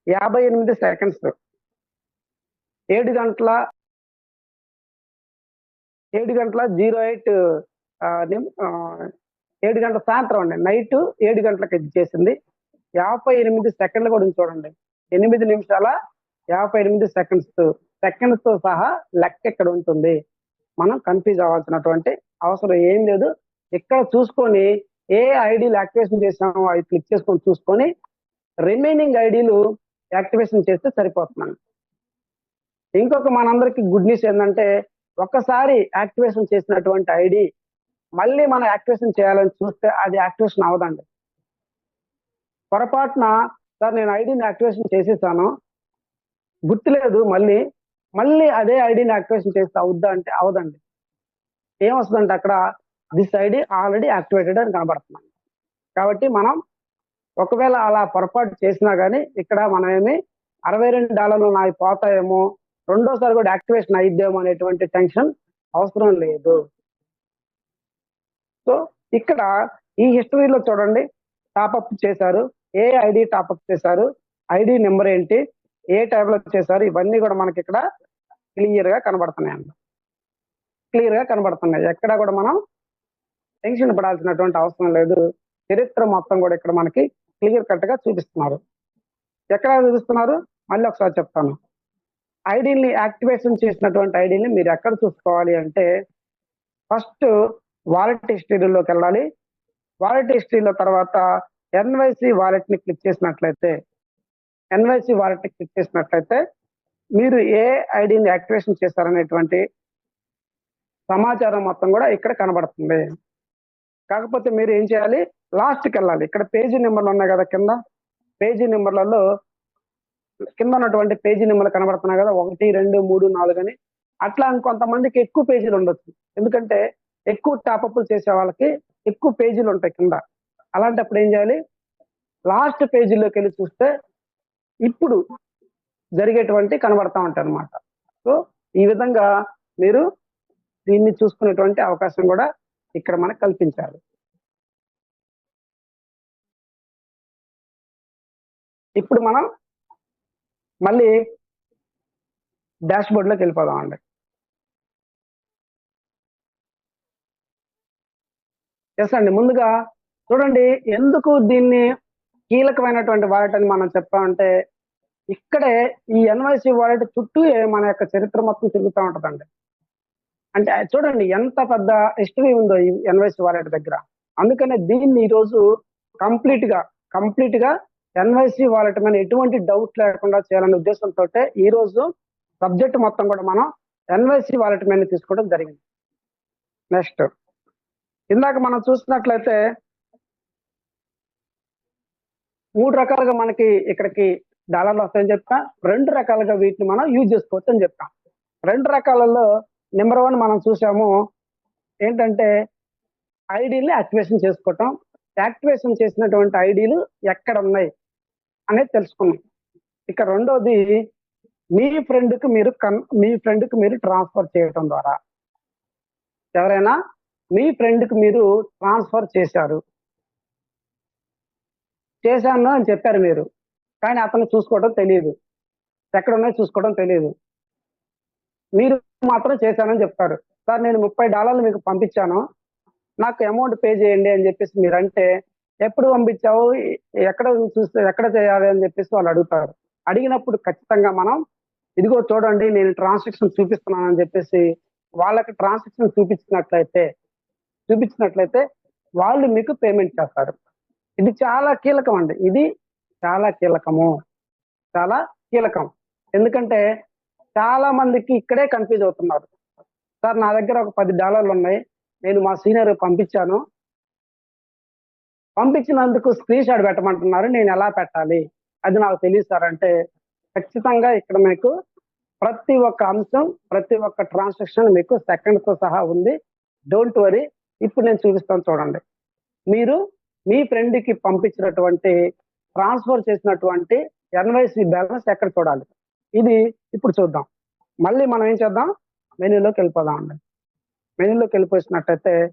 58 సెకండ్స్, 7 గంటల 08 7 గంటల సాయంత్రం అండి, నైట్ 7 గంటలకు చేసింది. 58 సెకండ్లు కూడా ఉంది చూడండి. 8 నిమిషాల 58 సెకండ్స్ తో సహా లెక్క ఇక్కడ ఉంటుంది. మనం కన్ఫ్యూజ్ అవ్వాల్సినటువంటి అవసరం ఏం లేదు. ఇక్కడ చూసుకొని ఏ ఐడీలు యాక్టివేషన్ చేసామో అవి క్లిక్ చేసుకొని చూసుకొని రిమైనింగ్ ఐడీలు యాక్టివేషన్ చేస్తే సరిపోతున్నాను. ఇంకొక మనందరికి గుడ్ న్యూస్ ఏంటంటే, ఒక్కసారి యాక్టివేషన్ చేసినటువంటి ఐడి మళ్ళీ మనం యాక్టివేషన్ చేయాలని చూస్తే అది యాక్టివేషన్ అవదండి. పొరపాటున సార్ నేను ఐడిని యాక్టివేషన్ చేసేసాను, గుర్తులేదు, మళ్ళీ అదే ఐడిని యాక్టివేషన్ చేస్తే అవుద్దా అంటే అవదండి. ఏమొస్తుందంటే అక్కడ దిస్ ఐడి ఆల్రెడీ యాక్టివేటెడ్ అని కనబడుతున్నాం. కాబట్టి మనం ఒకవేళ అలా పొరపాటు చేసినా కానీ ఇక్కడ మనం ఏమి $62 నావి పోతాయేమో, రెండోసారి కూడా యాక్టివేషన్ అయిద్దేమో అనేటువంటి టెన్షన్ అవసరం లేదు. సో ఇక్కడ ఈ హిస్టరీలో చూడండి, టాప్అప్ చేశారు, ఏ ఐడి టాప్అప్ చేశారు, ఐడి నెంబర్ ఏంటి, ఏ టైంలో చేశారు, ఇవన్నీ కూడా మనకి ఇక్కడ క్లియర్ గా కనబడుతున్నాయి. ఎక్కడ కూడా మనం టెన్షన్ పడాల్సినటువంటి అవసరం లేదు. చరిత్ర మొత్తం కూడా ఇక్కడ మనకి క్లియర్ కట్ గా చూపిస్తున్నారు. ఎక్కడ చూపిస్తున్నారు మళ్ళీ ఒకసారి చెప్తాను. ఐడిని యాక్టివేషన్ చేసినటువంటి ఐడిని మీరు ఎక్కడ చూసుకోవాలి అంటే, ఫస్ట్ వాలెట్ హిస్టరీలోకి వెళ్ళాలి. వాలెట్ హిస్టరీలో తర్వాత ఎన్వైసి వాలెట్ ని క్లిక్ చేసినట్లయితే మీరు ఏ ఐడిని యాక్టివేషన్ చేశారనేటువంటి సమాచారం మొత్తం కూడా ఇక్కడ కనబడుతుంది. కాకపోతే మీరు ఏం చేయాలి, లాస్ట్కి వెళ్ళాలి. ఇక్కడ పేజీ నెంబర్లు ఉన్నాయి కదా, కింద పేజీ నెంబర్లలో కింద ఉన్నటువంటి పేజీ నెంబర్లు కనబడుతున్నాయి కదా, 1 2 3 4 అని. అట్లా ఇంకొంతమందికి ఎక్కువ పేజీలు ఉండొచ్చు, ఎందుకంటే ఎక్కువ టాప్అప్లు చేసే వాళ్ళకి ఎక్కువ పేజీలు ఉంటాయి కింద. అలాంటప్పుడు ఏం చేయాలి, లాస్ట్ పేజీలోకి వెళ్ళి చూస్తే ఇప్పుడు జరిగేటువంటి కనబడతా ఉంటాయి అన్నమాట. సో ఈ విధంగా మీరు దీన్ని చూసుకునేటువంటి అవకాశం కూడా ఇక్కడ మనకు కల్పించారు. ఇప్పుడు మనం మళ్ళీ డాష్ బోర్డ్ లోకి వెళ్ళిపోదాం అండి. ఎస్ అండి. ముందుగా చూడండి, ఎందుకు దీన్ని కీలకమైనటువంటి వాలెట్ అని మనం చెప్పామంటే, ఇక్కడే ఈ ఎన్‌వైసీ వాలెట్ చుట్టూ మన యొక్క చరిత్ర మొత్తం తిరుగుతా ఉంటదండి. అంటే చూడండి ఎంత పెద్ద హిస్టరీ ఉందో ఈ ఎన్‌వైసీ వాలెట్ దగ్గర. అందుకనే దీన్ని ఈరోజు కంప్లీట్‌గా, కంప్లీట్‌గా ఎన్‌వైసీ వాలెట్ మీద ఎటువంటి డౌట్ లేకుండా చేయాలనే ఉద్దేశంతోటే ఈరోజు సబ్జెక్ట్ మొత్తం కూడా మనం ఎన్‌వైసీ వాలెట్ మీద తీసుకోవడం జరిగింది. నెక్స్ట్ ఇందాక మనం చూసినట్లయితే 3 రకాలుగా మనకి ఇక్కడికి డాలర్లు వస్తాయని చెప్పా. 2 రకాలుగా వీటిని మనం యూజ్ చేసుకోవచ్చు అని చెప్పాం. 2 రకాలలో నెంబర్ 1 మనం చూసాము. ఏంటంటే ఐడీని యాక్టివేషన్ చేసుకోవటం. యాక్టివేషన్ చేసినటువంటి ఐడీలు ఎక్కడ ఉన్నాయి అనేది తెలుసుకున్నాం. ఇక రెండోది మీ ఫ్రెండ్‌కి మీరు ట్రాన్స్‌ఫర్ చేయటం ద్వారా. ఎవరైనా మీ ఫ్రెండ్‌కి మీరు ట్రాన్స్‌ఫర్ చేశాను అని చెప్పారు మీరు. కానీ అతను చూసుకోవడం తెలీదు. ఎక్కడున్నాయో చూసుకోవడం తెలీదు. మీరు మాత్రం చేశానని చెప్తారు. సార్ నేను $30 మీకు పంపించాను. నాకు అమౌంట్ పే చేయండి అని చెప్పేసి మీరంటే, ఎప్పుడు పంపించావు? ఎక్కడ చేయాలి అని చెప్పేసి వాళ్ళు అడుగుతారు. అడిగినప్పుడు ఖచ్చితంగా మనం ఇదిగో చూడండి నేను ట్రాన్సాక్షన్ చూపిస్తున్నానని చెప్పేసి వాళ్ళకి ట్రాన్సాక్షన్ చూపించినట్లయితే వాళ్ళు మీకు పేమెంట్ చేస్తారు. ఇది చాలా కీలకం అండి. ఇది చాలా కీలకము. చాలా కీలకం. ఎందుకంటే చాలా మందికి ఇక్కడే కన్‌ఫ్యూజ్ అవుతున్నారు. సార్ నా దగ్గర ఒక $10 ఉన్నాయి. నేను మా సీనియర్‌కి పంపించాను. పంపించినందుకు స్క్రీన్ షాట్ పెట్టమంటున్నారు. నేను ఎలా పెట్టాలి? అది నాకు తెలీదు సార్ అంటే, ఖచ్చితంగా ఇక్కడ మీకు ప్రతి ఒక్క అంశం, ప్రతి ఒక్క ట్రాన్సాక్షన్ మీకు సెకండ్‌తో సహా ఉంది. Don't worry. ఇప్పుడు నేను చూపిస్తాను చూడండి. మీరు మీ ఫ్రెండ్‌కి పంపించినటువంటి ట్రాన్స్‌ఫర్ చేసినటువంటి ఎన్‌వైసీ బ్యాలెన్స్ ఎక్కడ చూడాలి? ఇది ఇప్పుడు చూద్దాం. మళ్ళీ మనం ఏం చేద్దాం? మెనూలోకెళ్ళిపోదామండి. మెనూలోకెళ్ళిపోసినట్టయితే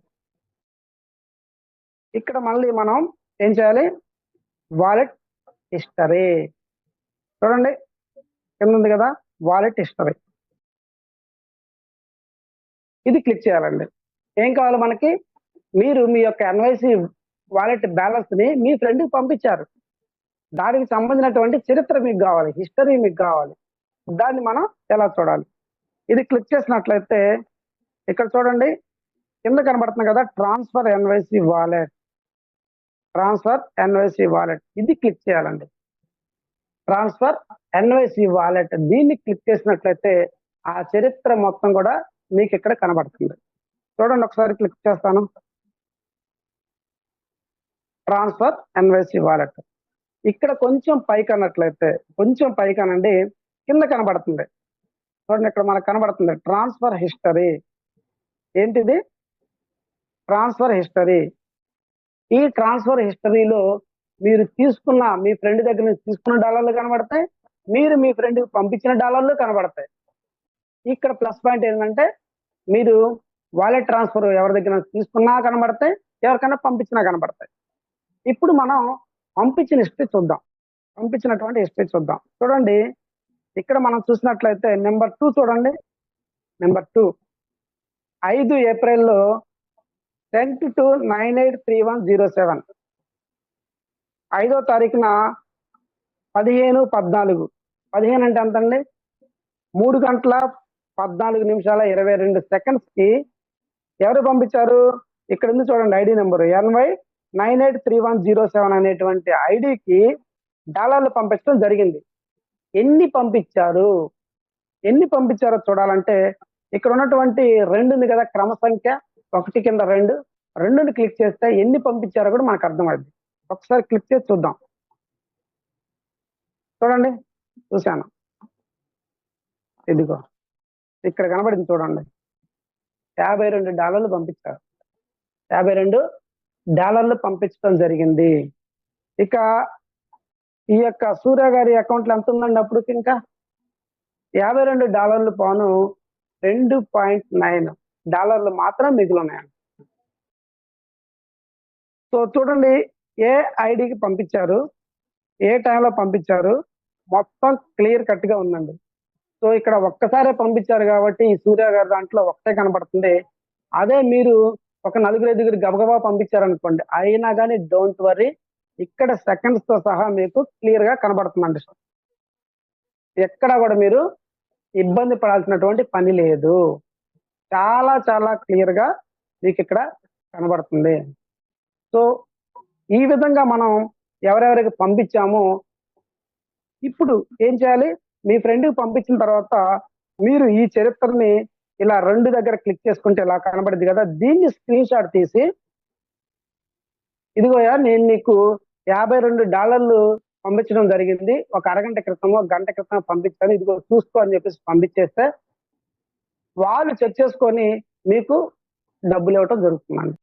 ఇక్కడ మళ్ళీ మనం ఏం చేయాలి? Wallet history. చూడండి కిందుంది కదా! Wallet history. ఇది క్లిక్ చేయాలండి. ఏం కావాలి మనకి? మీరు మీ యొక్క ఎన్‌వైసీ వాలెట్ బ్యాలెన్స్‌ని మీ ఫ్రెండ్‌కి పంపించారు. దానికి సంబంధించినటువంటి చరిత్ర మీకు గావాలి. హిస్టరీ మీకు గావాలి. దాన్ని మనం ఎలా చూడాలి? ఇది క్లిక్ చేసినట్లయితే ఇక్కడ చూడండి కింద కనబడుతుంది కదా! Transfer NYC wallet. ఇది క్లిక్ చేయాలండి. Transfer NYC wallet. దీన్ని క్లిక్ చేసినట్లయితే ఆ చరిత్ర మొత్తం కూడా మీకిక్కడ కనబడుతుంది. చూడండి ఒకసారి క్లిక్ చేస్తాను. Transfer NYC wallet. ఇక్కడ కొంచెం పైకనండి కింద కనబడుతుంది. చూడండి ఇక్కడ మనకు కనబడుతుంది ట్రాన్స్‌ఫర్ హిస్టరీ. ఏంటిది? Transfer history. ఈ ట్రాన్స్‌ఫర్ హిస్టరీలో మీరు మీ ఫ్రెండ్ దగ్గర నుంచి తీసుకున్న డాలర్లు కనబడతాయి. మీరు మీ ఫ్రెండ్‌కి పంపించిన డాలర్లు కనబడతాయి. ఇక్కడ ప్లస్ పాయింట్ ఏంటంటే మీరు వాలెట్ ట్రాన్స్‌ఫర్ ఎవరి దగ్గర నుంచి తీసుకున్నా కనబడతాయి. ఎవరికైనా పంపించినా కనబడతాయి. ఇప్పుడు మనం పంపించినటువంటి హిస్టరీ చూద్దాం. చూడండి ఇక్కడ మనం చూసినట్లయితే నెంబర్ 2 చూడండి. నెంబర్ 2 5 ఏప్రిల్‌లో 10-2-983107 5వ తారీఖున 15 అంటే ఎంతండి? 3 గంటల 14 నిమిషాల 22 సెకండ్స్‌కి ఎవరు పంపించారు? ఇక్కడ ఉంది చూడండి ఐడీ నంబరు NY983107 అనేటువంటి ఐడీకి డాలర్లు పంపించడం జరిగింది. ఎన్ని పంపించారో చూడాలంటే ఇక్కడ ఉన్నటువంటి 2 ఉంది కదా క్రమ సంఖ్య 1 కింద 2ని క్లిక్ చేస్తే ఎన్ని పంపించారో కూడా మనకు అర్థమవుద్ది. ఒకసారి క్లిక్ చేసి చూద్దాం. చూడండి చూశాను. ఇదిగో ఇక్కడ కనబడింది చూడండి. $52 పంపించారు. $52 పంపించడం జరిగింది. ఇక ఈ యొక్క సూర్య గారి అకౌంట్‌లో ఎంత ఉందండి అప్పటికి ఇంకా? $52 పోను $2.9 మాత్రం మిగిలున్నాయండి. సో చూడండి ఏ ఐడీకి పంపించారు, ఏ టైంలో పంపించారు, మొత్తం క్లియర్ కట్‌గా ఉందండి. సో ఇక్కడ ఒక్కసారే పంపించారు కాబట్టి ఈ సూర్య గారి దాంట్లో ఒకటే కనబడుతుంది. అదే మీరు ఒక నలుగురు ఐదుగురు గబగబా పంపించారనుకోండి, అయినా కానీ డోంట్ వరీ, ఇక్కడ సెకండ్స్ తో సహా మీకు క్లియర్ గా కనబడుతుందండి. ఎక్కడ కూడా మీరు ఇబ్బంది పడాల్సినటువంటి పని లేదు. చాలా చాలా క్లియర్ గా మీకు ఇక్కడ కనబడుతుంది. సో ఈ విధంగా మనం ఎవరెవరికి పంపించామో ఇప్పుడు ఏం చేయాలి, మీ ఫ్రెండ్కి పంపించిన తర్వాత మీరు ఈ చరిత్రని ఇలా 2 దగ్గర క్లిక్ చేసుకుంటే ఇలా కనబడింది కదా, దీన్ని స్క్రీన్ షాట్ తీసి, ఇదిగోయా నేను నీకు $52 పంపించడం జరిగింది, ఒక అరగంట క్రితమో గంట క్రితం పంపించాను, ఇదిగో చూసుకో అని చెప్పేసి పంపించేస్తే వాళ్ళు చెక్ చేసుకొని మీకు డబ్బులు ఇవ్వటం జరుగుతుందండి.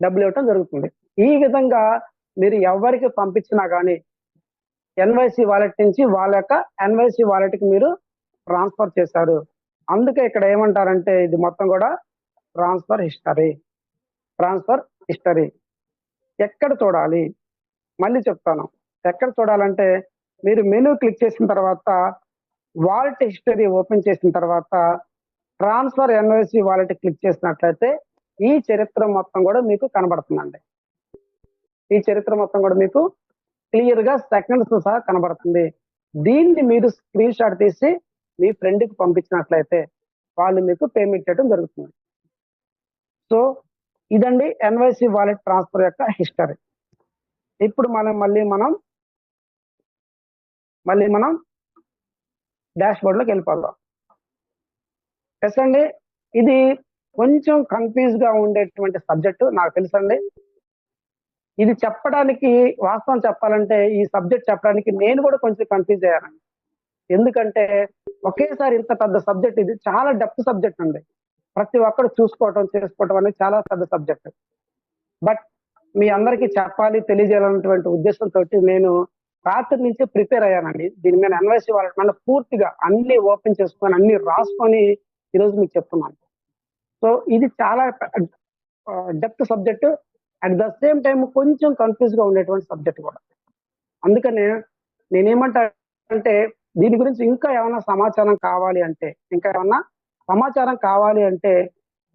డబ్బులు ఇవ్వటం జరుగుతుంది. ఈ విధంగా మీరు ఎవరికి పంపించినా కానీ ఎన్వైసి వాలెట్ నుంచి వాళ్ళ యొక్క ఎన్వైసి వాలెట్ కి మీరు ట్రాన్స్ఫర్ చేశారు. అందుకే ఇక్కడ ఏమంటారంటే ఇది మొత్తం కూడా ట్రాన్స్ఫర్ హిస్టరీ. ట్రాన్స్ఫర్ హిస్టరీ ఎక్కడ చూడాలి, మళ్ళీ చెప్తాను. ఎక్కడ చూడాలంటే మీరు మెనూ క్లిక్ చేసిన తర్వాత వాలెట్ హిస్టరీ ఓపెన్ చేసిన తర్వాత ట్రాన్స్ఫర్ ఎన్వైసి వాలెట్ క్లిక్ చేసినట్లయితే ఈ చరిత్ర మొత్తం కూడా మీకు కనబడుతుందండి. ఈ చరిత్ర మొత్తం కూడా మీకు క్లియర్ గా సెకండ్స్ సహా కనబడుతుంది. దీన్ని మీరు స్క్రీన్ షాట్ తీసి మీ ఫ్రెండ్ కి పంపించినట్లయితే వాళ్ళు మీకు పేమెంట్ చేయడం జరుగుతుంది. సో ఇదండి ఎన్వైసి వాలెట్ ట్రాన్స్ఫర్ యొక్క హిస్టరీ. ఇప్పుడు మళ్ళీ మనం డాష్ బోర్డ్ లోకి వెళ్ళిపోదాం. ఎస్ అండి, ఇది కొంచెం కన్ఫ్యూజ్ గా ఉండేటువంటి సబ్జెక్టు నాకు తెలుసండి. ఇది చెప్పడానికి వాస్తవం చెప్పాలంటే ఈ సబ్జెక్ట్ చెప్పడానికి నేను కూడా కొంచెం కన్ఫ్యూజ్ అయ్యానండి. ఎందుకంటే ఒకేసారి ఇంత పెద్ద సబ్జెక్ట్, ఇది చాలా డెప్త్ సబ్జెక్ట్ అండి. ప్రతి ఒక్కరు చేసుకోవటం అనేది చాలా పెద్ద సబ్జెక్ట్. బట్ మీ అందరికీ చెప్పాలి, తెలియజేయాలన్నటువంటి ఉద్దేశంతో నేను రాత్రి నుంచి ప్రిపేర్ అయ్యానండి. దీని మీద ఎన్వైసి వాలెట్ మీద పూర్తిగా అన్ని ఓపెన్ చేసుకొని అన్ని రాసుకొని ఈరోజు మీకు చెప్తున్నాను. సో ఇది చాలా depth subject, at the same time కొంచెం కన్ఫ్యూజ్ గా ఉండేటువంటి సబ్జెక్ట్ కూడా. అందుకనే నేనేమంటా అంటే దీని గురించి ఇంకా ఏమైనా సమాచారం కావాలి అంటే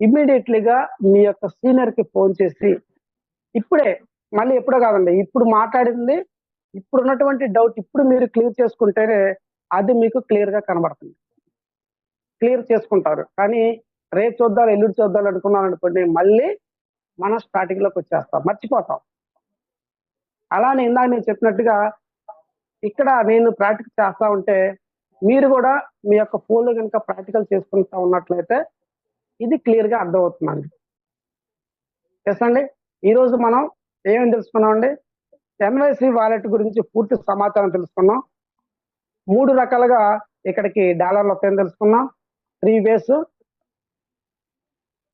ఇమ్మీడియట్లీగా మీ యొక్క సీనియర్ కి ఫోన్ చేసి ఇప్పుడే, మళ్ళీ ఎప్పుడో కాదండి, ఇప్పుడు మాట్లాడింది, ఇప్పుడు ఉన్నటువంటి డౌట్ ఇప్పుడు మీరు క్లియర్ చేసుకుంటేనే అది మీకు క్లియర్ గా కనబడుతుంది. క్లియర్ చేసుకుంటారు. కానీ రేపు చూద్దాం ఎల్లుండి చూద్దాం అనుకున్నాను అనుకోండి, మళ్ళీ మనం స్టార్టింగ్ లోకి వచ్చేస్తాం, మర్చిపోతాం. అలానే ఇందాక నేను చెప్పినట్టుగా ఇక్కడ నేను ప్రాక్టికల్ చేస్తా ఉంటే మీరు కూడా మీ యొక్క ఫోన్లో కనుక ప్రాక్టికల్ చేసుకుంటా ఉన్నట్లయితే ఇది క్లియర్ గా అర్థమవుతుందండి. ఎస్ అండి, ఈరోజు మనం ఏమేమి తెలుసుకున్నామండి, ఎన్వైసి వాలెట్ గురించి పూర్తి సమాచారం తెలుసుకున్నాం. 3 రకాలుగా ఇక్కడికి డాలర్లు వస్తాయని తెలుసుకున్నాం, 3 వేస్.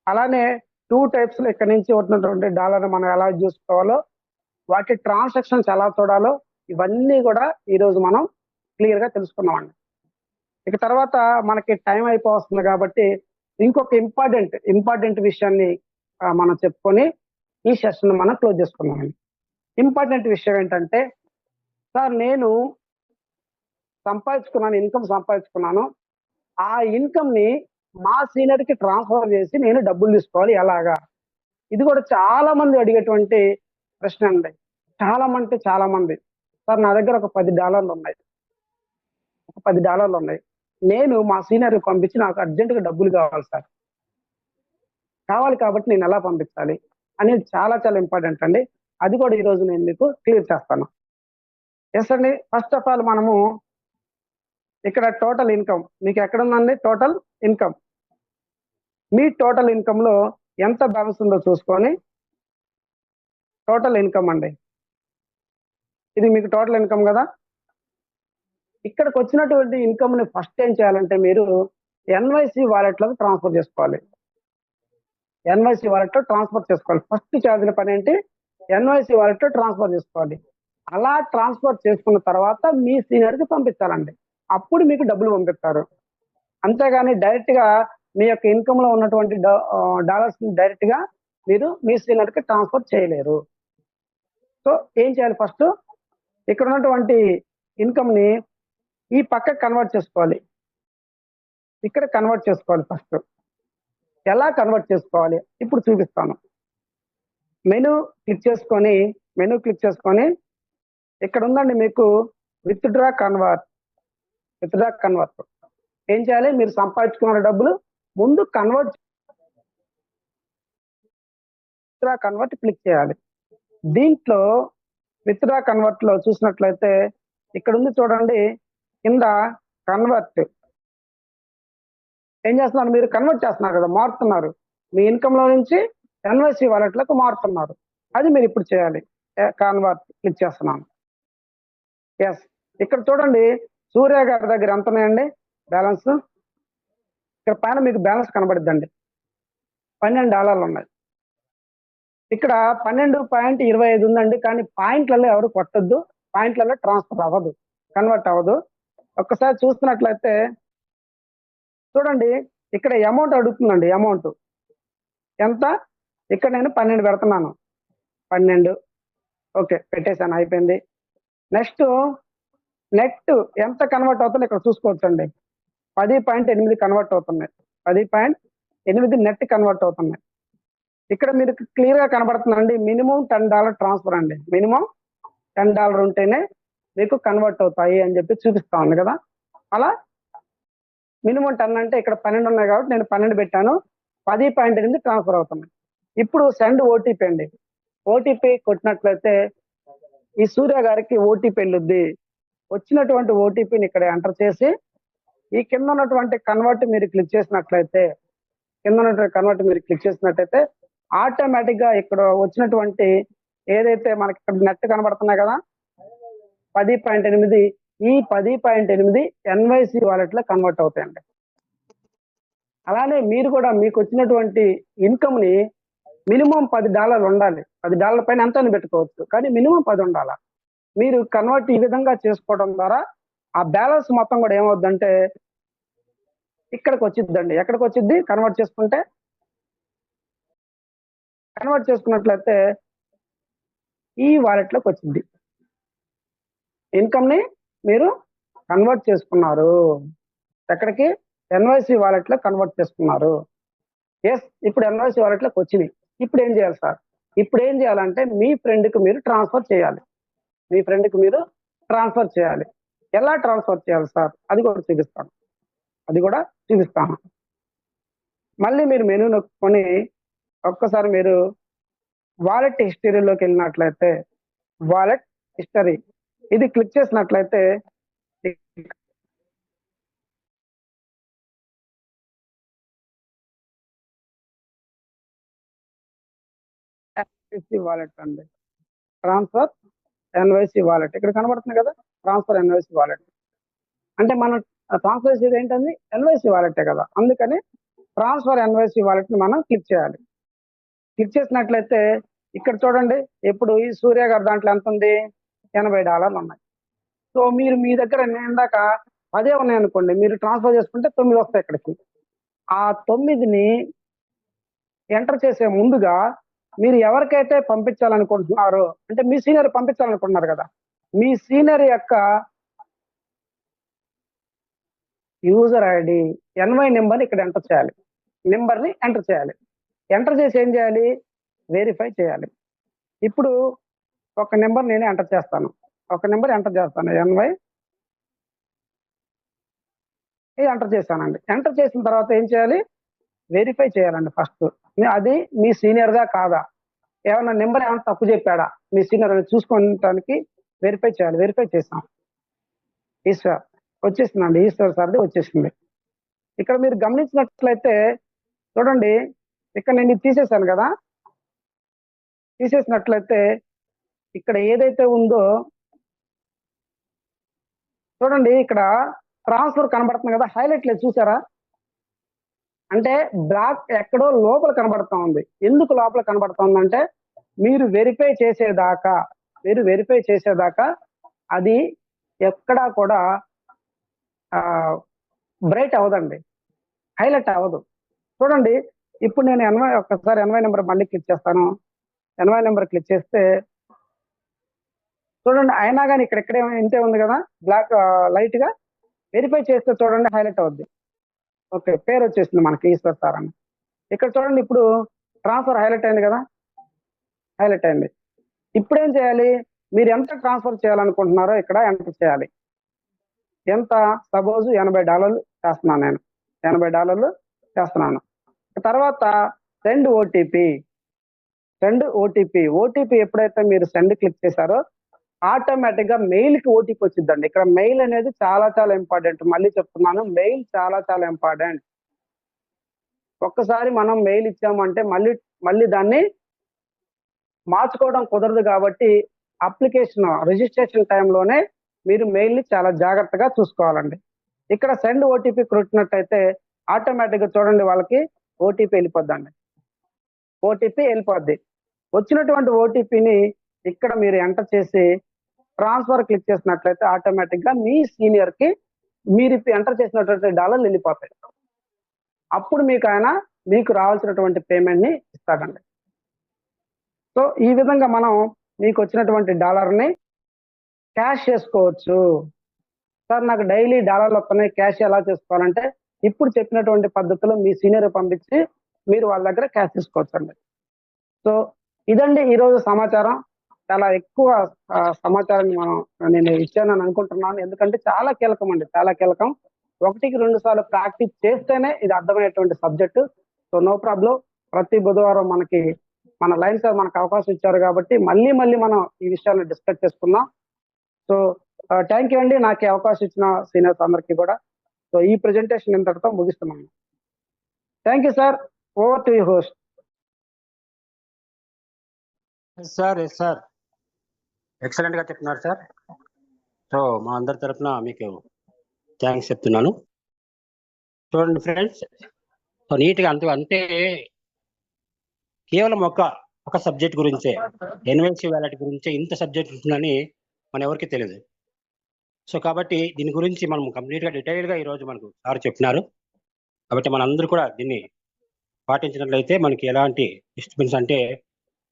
అలానే 2 టైప్స్ లో ఇక్కడ నుంచి వచ్చినటువంటి డాలర్ మనం ఎలా చూసుకోవాలో, వాటి ట్రాన్సాక్షన్స్ ఎలా చూడాలో, ఇవన్నీ కూడా ఈరోజు మనం క్లియర్ గా తెలుసుకున్నామండి. ఇక తర్వాత మనకి టైం అయిపోతుంది కాబట్టి ఇంకొక ఇంపార్టెంట్ విషయాన్ని మనం చెప్పుకొని ఈ సెషన్ మనం క్లోజ్ చేసుకున్నామండి. ఇంపార్టెంట్ విషయం ఏంటంటే, సార్ నేను ఇన్కమ్ సంపాదించుకున్నాను, ఆ ఇన్కమ్ ని మా సీనియర్ కి ట్రాన్స్ఫర్ చేసి నేను డబ్బులు తీసుకోవాలి ఎలాగా? ఇది కూడా చాలా మంది అడిగేటువంటి ప్రశ్న అండి. చాలా మంది సార్ నా దగ్గర ఒక $10 ఉన్నాయి, నేను మా సీనియర్ పంపించి నాకు అర్జెంట్ గా డబ్బులు కావాలి సార్, కావాలి కాబట్టి నేను ఎలా పంపించాలి అనేది చాలా ఇంపార్టెంట్ అండి. అది కూడా ఈరోజు నేను మీకు క్లియర్ చేస్తాను. ఎస్ అండి, ఫస్ట్ ఆఫ్ ఆల్ మనము ఇక్కడ టోటల్ ఇన్కమ్ మీకు ఎక్కడ ఉందండి, టోటల్ ఇన్కమ్. మీ టోటల్ ఇన్కమ్ లో ఎంత బ్యాలెన్స్ ఉందో చూసుకొని, టోటల్ ఇన్కమ్ అండి, ఇది మీకు టోటల్ ఇన్కమ్ కదా. ఇక్కడికి వచ్చినటువంటి ఇన్కమ్ ని ఫస్ట్ ఏం చేయాలంటే మీరు ఎన్వైసి వాలెట్ లోకి ట్రాన్స్ఫర్ చేసుకోవాలి. ఎన్వైసి వాలెట్ లో ట్రాన్స్ఫర్ చేసుకోవాలి. ఫస్ట్ చేయాల్సిన పని ఏంటి, ఎన్వైసి వాలెట్ లో ట్రాన్స్ఫర్ చేసుకోవాలి. అలా ట్రాన్స్ఫర్ చేసుకున్న తర్వాత మీ సీనియర్ కి పంపించాలండి, అప్పుడు మీకు డబ్బులు పంపిస్తారు. అంతేగాని డైరెక్ట్ గా మీ యొక్క ఇన్కమ్ లో ఉన్నటువంటి డాలర్స్ ని డైరెక్ట్ గా మీరు మీ సీనియర్ కి ట్రాన్స్ఫర్ చేయలేరు. సో ఏం చేయాలి, ఫస్ట్ ఇక్కడ ఉన్నటువంటి ఇన్కమ్ ని ఈ పక్కకు కన్వర్ట్ చేసుకోవాలి, ఇక్కడ కన్వర్ట్ చేసుకోవాలి ఫస్ట్. ఎలా కన్వర్ట్ చేసుకోవాలి ఇప్పుడు చూపిస్తాను. మెనూ క్లిక్ చేసుకొని ఇక్కడ ఉందండి మీకు విత్డ్రా కన్వర్ట్. ఏం చేయాలి? మీరు సంపాదించుకున్న డబ్బులు ముందు కన్వర్ట్ క్లిక్ చేయాలి. దీంట్లో విత్డ్రా కన్వర్ట్ లో చూసినట్లయితే ఇక్కడ ఉంది చూడండి, కింద కన్వర్ట్. ఏం చేస్తున్నారు? మీరు కన్వర్ట్ చేస్తున్నారు కదా, మారుతున్నారు. మీ ఇన్కమ్ లో నుంచి ఎన్వైసి వాలెట్లకు మారుతున్నారు. అది మీరు ఇప్పుడు చేయాలి. కన్వర్ట్ క్లిక్ చేస్తున్నాను. ఎస్, ఇక్కడ చూడండి సూర్య గారి దగ్గర ఎంత ఉన్నాయండి బ్యాలెన్స్. ఇక్కడ పైన మీకు బ్యాలెన్స్ కనబడిద్దండి, $12 ఉన్నాయి. ఇక్కడ 12.25 ఉందండి, కానీ పాయింట్లలో ఎవరు కొట్టద్దు, పాయింట్లలో ట్రాన్స్ఫర్ అవ్వదు, కన్వర్ట్ అవ్వదు. ఒక్కసారి చూస్తున్నట్లయితే చూడండి, ఇక్కడ అమౌంట్ అడుగుతుందండి. అమౌంట్ ఎంత? ఇక్కడ నేను 12 పెడుతున్నాను. 12 ఓకే పెట్టేశాను, అయిపోయింది. నెక్స్ట్ నెట్ ఎంత కన్వర్ట్ అవుతుంది ఇక్కడ చూసుకోవచ్చండి. 10.8 కన్వర్ట్ అవుతున్నాయి. 10.8 నెట్ కన్వర్ట్ అవుతున్నాయి. ఇక్కడ మీరు క్లియర్ గా కనబడుతుందండి, మినిమం $10 ట్రాన్స్ఫర్ అండి. మినిమం $10 ఉంటేనే మీకు కన్వర్ట్ అవుతాయి అని చెప్పి చూపిస్తా ఉంది కదా. అలా మినిమం 10 అంటే ఇక్కడ 12 ఉన్నాయి కాబట్టి నేను 12 పెట్టాను. 10.8 ట్రాన్స్ఫర్ అవుతున్నాయి. ఇప్పుడు సెండ్ ఓటీపీ అండి. ఓటీపీ కొట్టినట్లయితే ఈ సూర్య గారికి ఓటీపీ వెళ్ళుద్ది. వచ్చినటువంటి ఓటీపీని ఇక్కడ ఎంటర్ చేసి ఈ కింద ఉన్నటువంటి కన్వర్ట్ మీరు క్లిక్ చేసినట్లయితే ఆటోమేటిక్ గా ఇక్కడ వచ్చినటువంటి ఏదైతే మనకి ఇక్కడ నెట్ కనబడుతున్నాయి కదా 10.8, ఈ 10.8 ఎన్వైసి వాలెట్ లో కన్వర్ట్ అవుతాయండి. అలానే మీరు కూడా మీకు వచ్చినటువంటి ఇన్కమ్ ని మినిమం $10 ఉండాలి. $10 పైన ఎంత పెట్టుకోవచ్చు, కానీ మినిమం 10 ఉండాలి. మీరు కన్వర్ట్ ఈ విధంగా చేసుకోవడం ద్వారా ఆ బ్యాలెన్స్ మొత్తం కూడా ఏమవుద్దంటే ఇక్కడికి వచ్చిద్దండి. ఎక్కడికి వచ్చిద్ది? కన్వర్ట్ చేసుకున్నట్లయితే ఈ వాలెట్ లోకి వచ్చింది. ఇన్కమ్ ని మీరు కన్వర్ట్ చేసుకున్నారు. ఎక్కడికి? ఎన్వైసి వాలెట్ లో కన్వర్ట్ చేసుకున్నారు. ఎస్, ఇప్పుడు ఎన్వైసి వాలెట్ లోకి వచ్చినాయి. ఇప్పుడు ఏం చేయాలి సార్? ఇప్పుడు ఏం చేయాలంటే మీ ఫ్రెండ్ కి మీరు ట్రాన్స్ఫర్ చేయాలి. ఎలా ట్రాన్స్ఫర్ చేయాలి సార్? అది కూడా చూపిస్తాను. మళ్ళీ మీరు మెనూ నొక్కుని ఒక్కసారి మీరు వాలెట్ హిస్టరీలోకి వెళ్ళినట్లయితే వాలెట్ హిస్టరీ ఇది క్లిక్ చేసినట్లయితే వాలెట్ అండి, ట్రాన్స్ఫర్ ఎన్వైసి వాలెట్ ఇక్కడ కనబడుతుంది కదా. ట్రాన్స్ఫర్ ఎన్వైసి వాలెట్ అంటే మనం ట్రాన్స్ఫర్ చేసేది ఏంటండి? ఎన్వైసి వాలెటే కదా. అందుకని ట్రాన్స్ఫర్ ఎన్వైసి వాలెట్ ని మనం క్లిక్ చేయాలి. క్లిక్ చేసినట్లయితే ఇక్కడ చూడండి, ఇప్పుడు ఈ సూర్య గారి దాంట్లో ఎంత ఉంది? $80 ఉన్నాయి. సో మీరు మీ దగ్గర ఇందాక 10 ఉన్నాయి అనుకోండి, మీరు ట్రాన్స్ఫర్ చేసుకుంటే 9 వస్తాయి ఇక్కడికి. ఆ 9ని ఎంటర్ చేసే ముందుగా మీరు ఎవరికైతే పంపించాలనుకుంటున్నారో, అంటే మీ సీనియర్ పంపించాలనుకుంటున్నారు కదా, మీ సీనియర్ యొక్క యూజర్ ఐడి ఎన్వై నెంబర్ని ఇక్కడ ఎంటర్ చేయాలి. ఎంటర్ చేసి ఏం చేయాలి? వెరిఫై చేయాలి. ఇప్పుడు ఒక నెంబర్ నేనే ఎంటర్ చేస్తాను. ఎన్వై ఎంటర్ చేశానండి. ఎంటర్ చేసిన తర్వాత ఏం చేయాలి? వెరిఫై చేయాలండి. ఫస్ట్ అది మీ సీనియర్ గా కాదా, ఏమన్నా నెంబర్ ఏమైనా తప్పు చెప్పాడా మీ సీనియర్ అని చూసుకోవడానికి వెరిఫై చేయాలి. వెరిఫై చేసాం. ఈశ్వర్ వచ్చేసిందండి, ఈశ్వర్ సార్ది వచ్చేసింది. ఇక్కడ మీరు గమనించినట్లయితే చూడండి, ఇక్కడ నేను తీసేసాను కదా. తీసేసినట్లయితే ఇక్కడ ఏదైతే ఉందో చూడండి, ఇక్కడ ట్రాన్స్ఫర్ కనబడుతుంది కదా, హైలైట్ లేదు చూసారా? అంటే బ్లాక్ ఎక్కడో లోపల కనబడతా ఉంది. ఎందుకు లోపల కనబడుతుందంటే మీరు వెరిఫై చేసేదాకా అది ఎక్కడా కూడా బ్రైట్ అవ్వదండి, హైలైట్ అవ్వదు. చూడండి, ఇప్పుడు నేను ఒక్కసారి ఎన్వై నెంబర్ మళ్ళీ క్లిక్ చేస్తాను. ఎన్వై నెంబర్ క్లిక్ చేస్తే చూడండి, అయినా కానీ ఇక్కడే ఇంతే ఉంది కదా బ్లాక్ లైట్ గా. వెరిఫై చేస్తే చూడండి హైలైట్ అవుద్ది. ఓకే, పేరు వచ్చేసింది మనకి ఈశ్వర్ సార్ అని. ఇక్కడ చూడండి, ఇప్పుడు ట్రాన్స్ఫర్ హైలైట్ అయింది కదా, హైలైట్ అయింది. ఇప్పుడు ఏం చేయాలి, మీరు ఎంత ట్రాన్స్ఫర్ చేయాలనుకుంటున్నారో ఇక్కడ ఎంటర్ చేయాలి. ఎంత, సపోజ్ $80 చేస్తున్నాను నేను, $80 చేస్తున్నాను. తర్వాత సెండ్ ఓటీపీ, ఓటీపీ ఎప్పుడైతే మీరు సెండ్ క్లిక్ చేశారో ఆటోమేటిక్ గా మెయిల్ కి ఓటీపీ వచ్చిందండి. ఇక్కడ మెయిల్ అనేది చాలా చాలా ఇంపార్టెంట్. మళ్ళీ చెప్తున్నాను, మెయిల్ చాలా చాలా ఇంపార్టెంట్. ఒక్కసారి మనం మెయిల్ ఇచ్చామంటే మళ్ళీ దాన్ని మార్చుకోవడం కుదరదు. కాబట్టి అప్లికేషన్ రిజిస్ట్రేషన్ టైంలోనే మీరు మెయిల్ ని చాలా జాగ్రత్తగా చూసుకోవాలండి. ఇక్కడ సెండ్ ఓటీపీ కొట్టినట్టయితే ఆటోమేటిక్ గా చూడండి, వాళ్ళకి ఓటీపీ వెళ్ళిపోద్దండి. ఓటీపీ వెళ్ళిపోద్ది. వచ్చినటువంటి ఓటీపీని ఇక్కడ మీరు ఎంటర్ చేసి ట్రాన్స్ఫర్ క్లిక్ చేసినట్లయితే ఆటోమేటిక్ గా మీ సీనియర్ కి మీరు ఎంటర్ చేసినటువంటి డాలర్లు వెళ్ళిపోతాయి. అప్పుడు మీకు రావాల్సినటువంటి పేమెంట్ ని ఇస్తాడండి. సో ఈ విధంగా మనం మీకు వచ్చినటువంటి డాలర్ని క్యాష్ చేసుకోవచ్చు. సార్ నాకు డైలీ డాలర్లు వస్తున్నాయి, క్యాష్ ఎలా చేసుకోవాలంటే ఇప్పుడు చెప్పినటువంటి పద్ధతిలో మీ సీనియర్ పంపించి మీరు వాళ్ళ దగ్గర క్యాష్ తీసుకోవచ్చు అండి. సో ఇదండి ఈరోజు సమాచారం. చాలా ఎక్కువ సమాచారాన్ని నేను ఇచ్చానని అనుకుంటున్నాను. ఎందుకంటే చాలా కీలకం అండి, చాలా కీలకం. 1-2 సార్లు ప్రాక్టీస్ చేస్తేనే ఇది అర్థమయ్యేటువంటి సబ్జెక్టు. So no problem. ప్రతి బుధవారం మన లైన్ సార్ మనకు అవకాశం ఇచ్చారు కాబట్టి మళ్ళీ మనం ఈ విషయాన్ని డిస్కస్ చేసుకుందాం. సో థ్యాంక్ యూ అండి, నాకు అవకాశం ఇచ్చిన సీనియర్స్ అందరికీ కూడా. సో ఈ ప్రెజెంటేషన్ ఇంతటితో ముగిస్తున్నాను. Thank you sir. Over to you host. Sir excellent గా చెప్తున్నారు సార్. సో మా అందరి తరఫున మీకు థ్యాంక్స్ చెప్తున్నాను. చూడండి ఫ్రెండ్స్, సో నీట్గా అంటే కేవలం ఒక సబ్జెక్ట్ గురించే, ఎన్వైసీ వ్యాలెట్ గురించే ఇంత సబ్జెక్ట్ ఉంటుందని మన ఎవరికి తెలియదు. సో కాబట్టి దీని గురించి మనం కంప్లీట్గా డీటెయిల్గా ఈరోజు మనకు సార్ చెప్పినారు. కాబట్టి మనందరూ కూడా దీన్ని పాటించినట్లయితే మనకి ఎలాంటి డిస్టర్బెన్స్ అంటే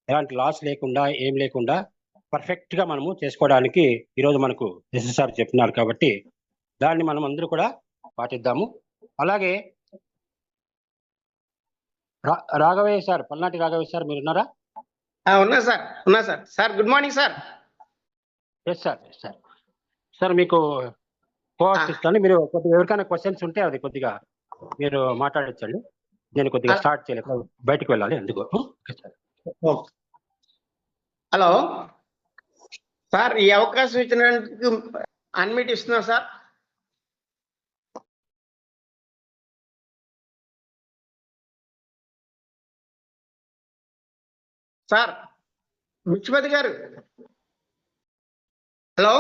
ఎలాంటి లాస్ లేకుండా ఏం లేకుండా పర్ఫెక్ట్గా మనము చేసుకోవడానికి ఈరోజు మనకు ఎస్ఎస్ఆర్ చెప్పినారు. కాబట్టి దాన్ని మనం అందరూ కూడా పాటిద్దాము. అలాగే రాఘవయ్య సార్, పల్నాటి రాఘవయ్య సార్ మీరు ఉన్నారా? ఉన్నా sir. Sir good morning sir. Yes sir మీకు కోఆర్స్ ఇస్తాను. మీరు కొద్దిగా ఎవరికైనా క్వశ్చన్స్ ఉంటే అది కొద్దిగా మీరు మాట్లాడచ్చండి. నేను కొద్దిగా స్టార్ట్ చేయలేదు, బయటకు వెళ్ళాలి ఎందుకు. హలో సార్, ఈ అవకాశం ఇచ్చినందుకు అన్మిట్ ఇస్తున్నా సార్. సార్ బిక్షపతి గారు, హలో.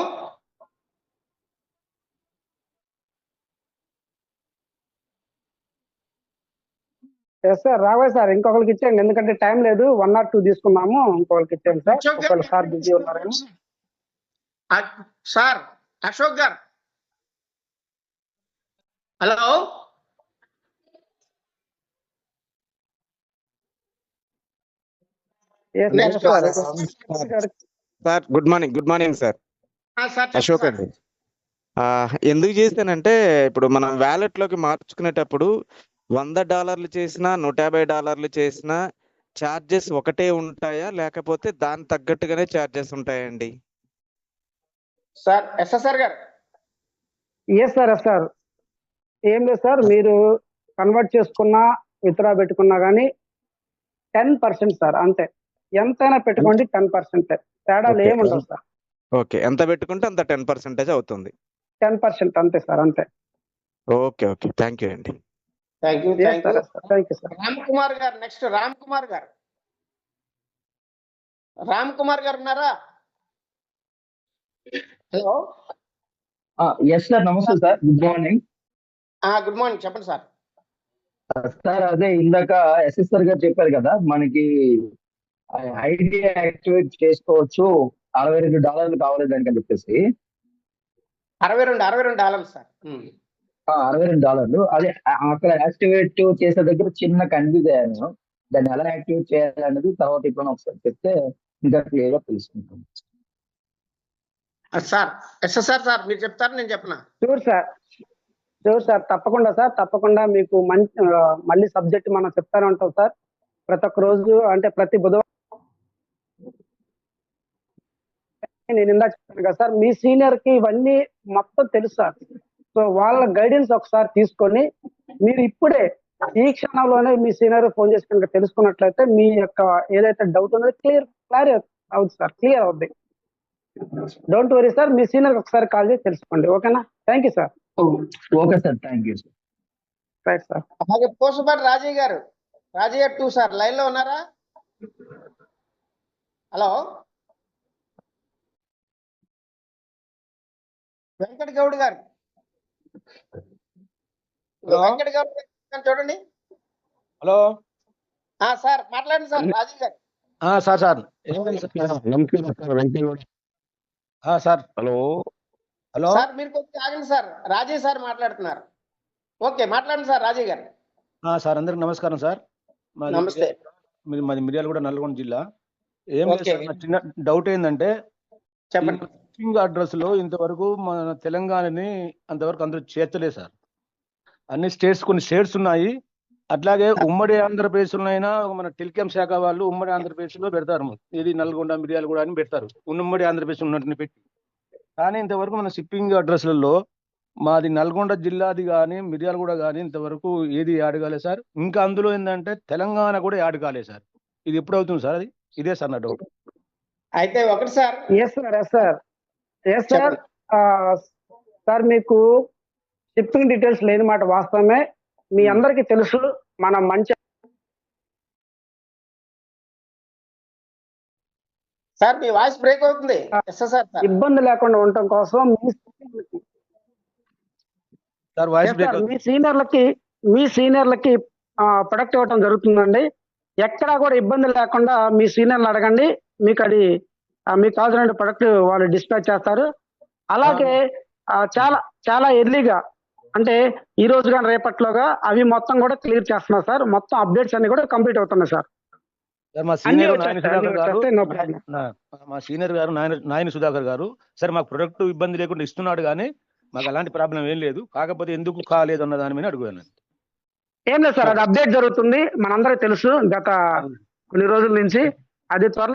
ఎస్ సార్, రావాలి సార్. ఇంకొకరికి ఇచ్చేయండి, ఎందుకంటే టైం లేదు. 1 or 2 తీసుకున్నాము. ఇంకొకరికి ఇచ్చేయండి సార్. ఒకవేళ సార్ బిజీ ఉన్నారేమో. Sir Ashok garu, hello. Sir good morning sir. Ashok అండి. ఎందుకు చేశానంటే ఇప్పుడు మనం వ్యాలెట్ లోకి మార్చుకునేటప్పుడు $100 చేసినా $150 చేసినా ఛార్జెస్ ఒకటే ఉంటాయా, లేకపోతే దాని తగ్గట్టుగానే ఛార్జెస్ ఉంటాయండి? సార్ ఎస్ఎస్ఆర్ గారు. Yes sir. ఏం లేదు సార్, మీరు కన్వర్ట్ చేసుకున్నా విత్డ్రా పెట్టుకున్నా కానీ 10% సార్, అంతే. ఎంతైనా పెట్టుకోండి 10%. తేడాలు ఏముండవు సార్. ఓకే, ఎంత పెట్టుకుంటే అంత 10% అవుతుంది. 10% అంతే సార్, అంతే. ఓకే థ్యాంక్ యూ అండి. Thank you sir. Ram Kumar గారు నెక్స్ట్. రామ్ కుమార్ గారు ఉన్నారా? హలో. ఎస్ సార్, నమస్తే sir. Good morning. Good morning, చెప్పండి సార్. సార్ అదే ఇందాక ఎస్ఎస్ఆర్ గారు చెప్పారు కదా, మనకి ఐడి యాక్టివేట్ చేసుకోవచ్చు, $62 కావాలి దానికి అని చెప్పేసి. $62 సార్. $62. అదే అక్కడ యాక్టివేట్ చేసే దగ్గర చిన్న కన్ఫ్యూజ్ అయ్యాను. దాన్ని ఎలా యాక్టివేట్ చేయాలనేది తర్వాత ఇప్పుడు ఒకసారి చెప్తే ఇంకా క్లియర్ గా తెలుసుకుంటాం. సార్ ఎస్ఎస్ఆర్ సార్ మీరు చెప్తారు, నేను చెప్పనా? Sure sir. షూర్ సార్, తప్పకుండా సార్, తప్పకుండా మీకు మళ్ళీ సబ్జెక్ట్ మనం చెప్తానే ఉంటాం సార్. ప్రతి ఒక్క రోజు అంటే ప్రతి బుధవారం నేను ఇందాక చెప్పాను కదా సార్, మీ సీనియర్ కి ఇవన్నీ మొత్తం తెలుసు సార్. సో వాళ్ళ గైడెన్స్ ఒకసారి తీసుకొని మీరు ఇప్పుడే ఈ క్షణంలోనే మీ సీనియర్ ఫోన్ చేసి కనుక తెలుసుకున్నట్లయితే మీ యొక్క ఏదైతే డౌట్ ఉందో క్లియర్ అవుతుంది సార్, క్లియర్ అవుద్ది. Don't worry sir, me senior ఒకసారి కాల్ చేసి తెలుసుకోండి. ఓకేనా? Thank you sir. Okay sir, thank you sir. Right sir. అలాగే పోసపాటి రాజయ్య గారు, రాజయ్య 2 సార్ లైన్ లో ఉన్నారా? హలో, వెంకట గౌడ్ గారు, వెంకట గౌడ్ గారు చూడండి. హలో సార్ మాట్లాడండి సార్. రాజయ్య గారు sir sir sir hello hello sir, మీరు కొంచెం ఆగండి సార్. రాజయ్య సార్ మాట్లాడుతున్నారు. ఓకే, మాట్లాడండి సార్ రాజయ్య గారు. సార్ అందరికి నమస్కారం సార్. నమస్తే. మాది మిర్యాలగూడ నల్గొండ జిల్లా. ఏం లేదు ఓకే. సార్, నా చిన్న డౌట్ ఏంటంటే చెప్పండి. షిప్పింగ్ అడ్రస్ లో ఇంతవరకు మన తెలంగాణని అంతవరకు అందరూ చేర్చలేదు సార్. అన్ని స్టేట్స్, కొన్ని స్టేట్స్ ఉన్నాయి. అట్లాగే ఉమ్మడి ఆంధ్రప్రదేశ్ లోనైనా మన టెలికాం శాఖ వాళ్ళు ఉమ్మడి ఆంధ్రప్రదేశ్ లో పెడతారు. ఇది నల్గొండ మిర్యాలగూడ అని పెడతారు, ఉమ్మడి ఆంధ్రప్రదేశ్ ఉన్నట్టుని పెట్టి. కానీ ఇంతవరకు మన షిప్పింగ్ అడ్రస్లలో మాది నల్గొండ జిల్లాది కానీ మిర్యాలగూడ కానీ ఇంతవరకు ఏది యాడ్ కాలేదు సార్. ఇంకా అందులో ఏంటంటే తెలంగాణ కూడా యాడ్ కాలేదు సార్. ఇది ఎప్పుడు అవుతుంది సార్? అది ఇదే సార్ నా డౌట్. అయితే ఒకటి sir. Yes sir, yes sir, yes sir. Sir మీకు షిప్పింగ్ డీటెయిల్స్ లేని మాట వాస్తవమే. మీ అందరికీ తెలుసు మనం మంచి సార్ మీ వాయిస్ బ్రేక్ అవుతుంది. సార్ ఇబ్బంది లేకుండా ఉండటం కోసం సార్ వాయిస్ బ్రేక్ మీ సీనియర్లకి ప్రొడక్ట్ ఇవ్వడం జరుగుతుందండి. ఎక్కడా కూడా ఇబ్బంది లేకుండా మీ సీనియర్లు అడగండి, మీకు అది మీకు కావాల్సిన ప్రొడక్ట్ వాళ్ళు డిస్పాచ్ చేస్తారు. అలాగే చాలా చాలా ఎర్లీగా అంటే ఈ రోజు కానీ రేపట్లోగా అవి మొత్తం కూడా క్లియర్ చేస్తున్నారు సార్. మొత్తం అప్డేట్స్ అన్ని కూడా కంప్లీట్ అవుతున్నాయి సార్. మా అన్ని సీనియర్ వచ్చేస్తాయి, no problem. మా సీనియర్ గారు నాయన సుధాకర్ గారు సార్ మాకు ప్రొడక్ట్ ఇబ్బంది లేకుండా ఇస్తున్నాడు, కానీ మాకు అలాంటి ప్రాబ్లం ఏం లేదు. కాకపోతే ఎందుకు కాలేదు అన్న దాని మీద అడుగుతాను. ఏం లేదు సార్, అది అప్డేట్ జరుగుతుంది, మనందరికీ తెలుసు గత కొన్ని రోజుల నుంచి. అది త్వరలో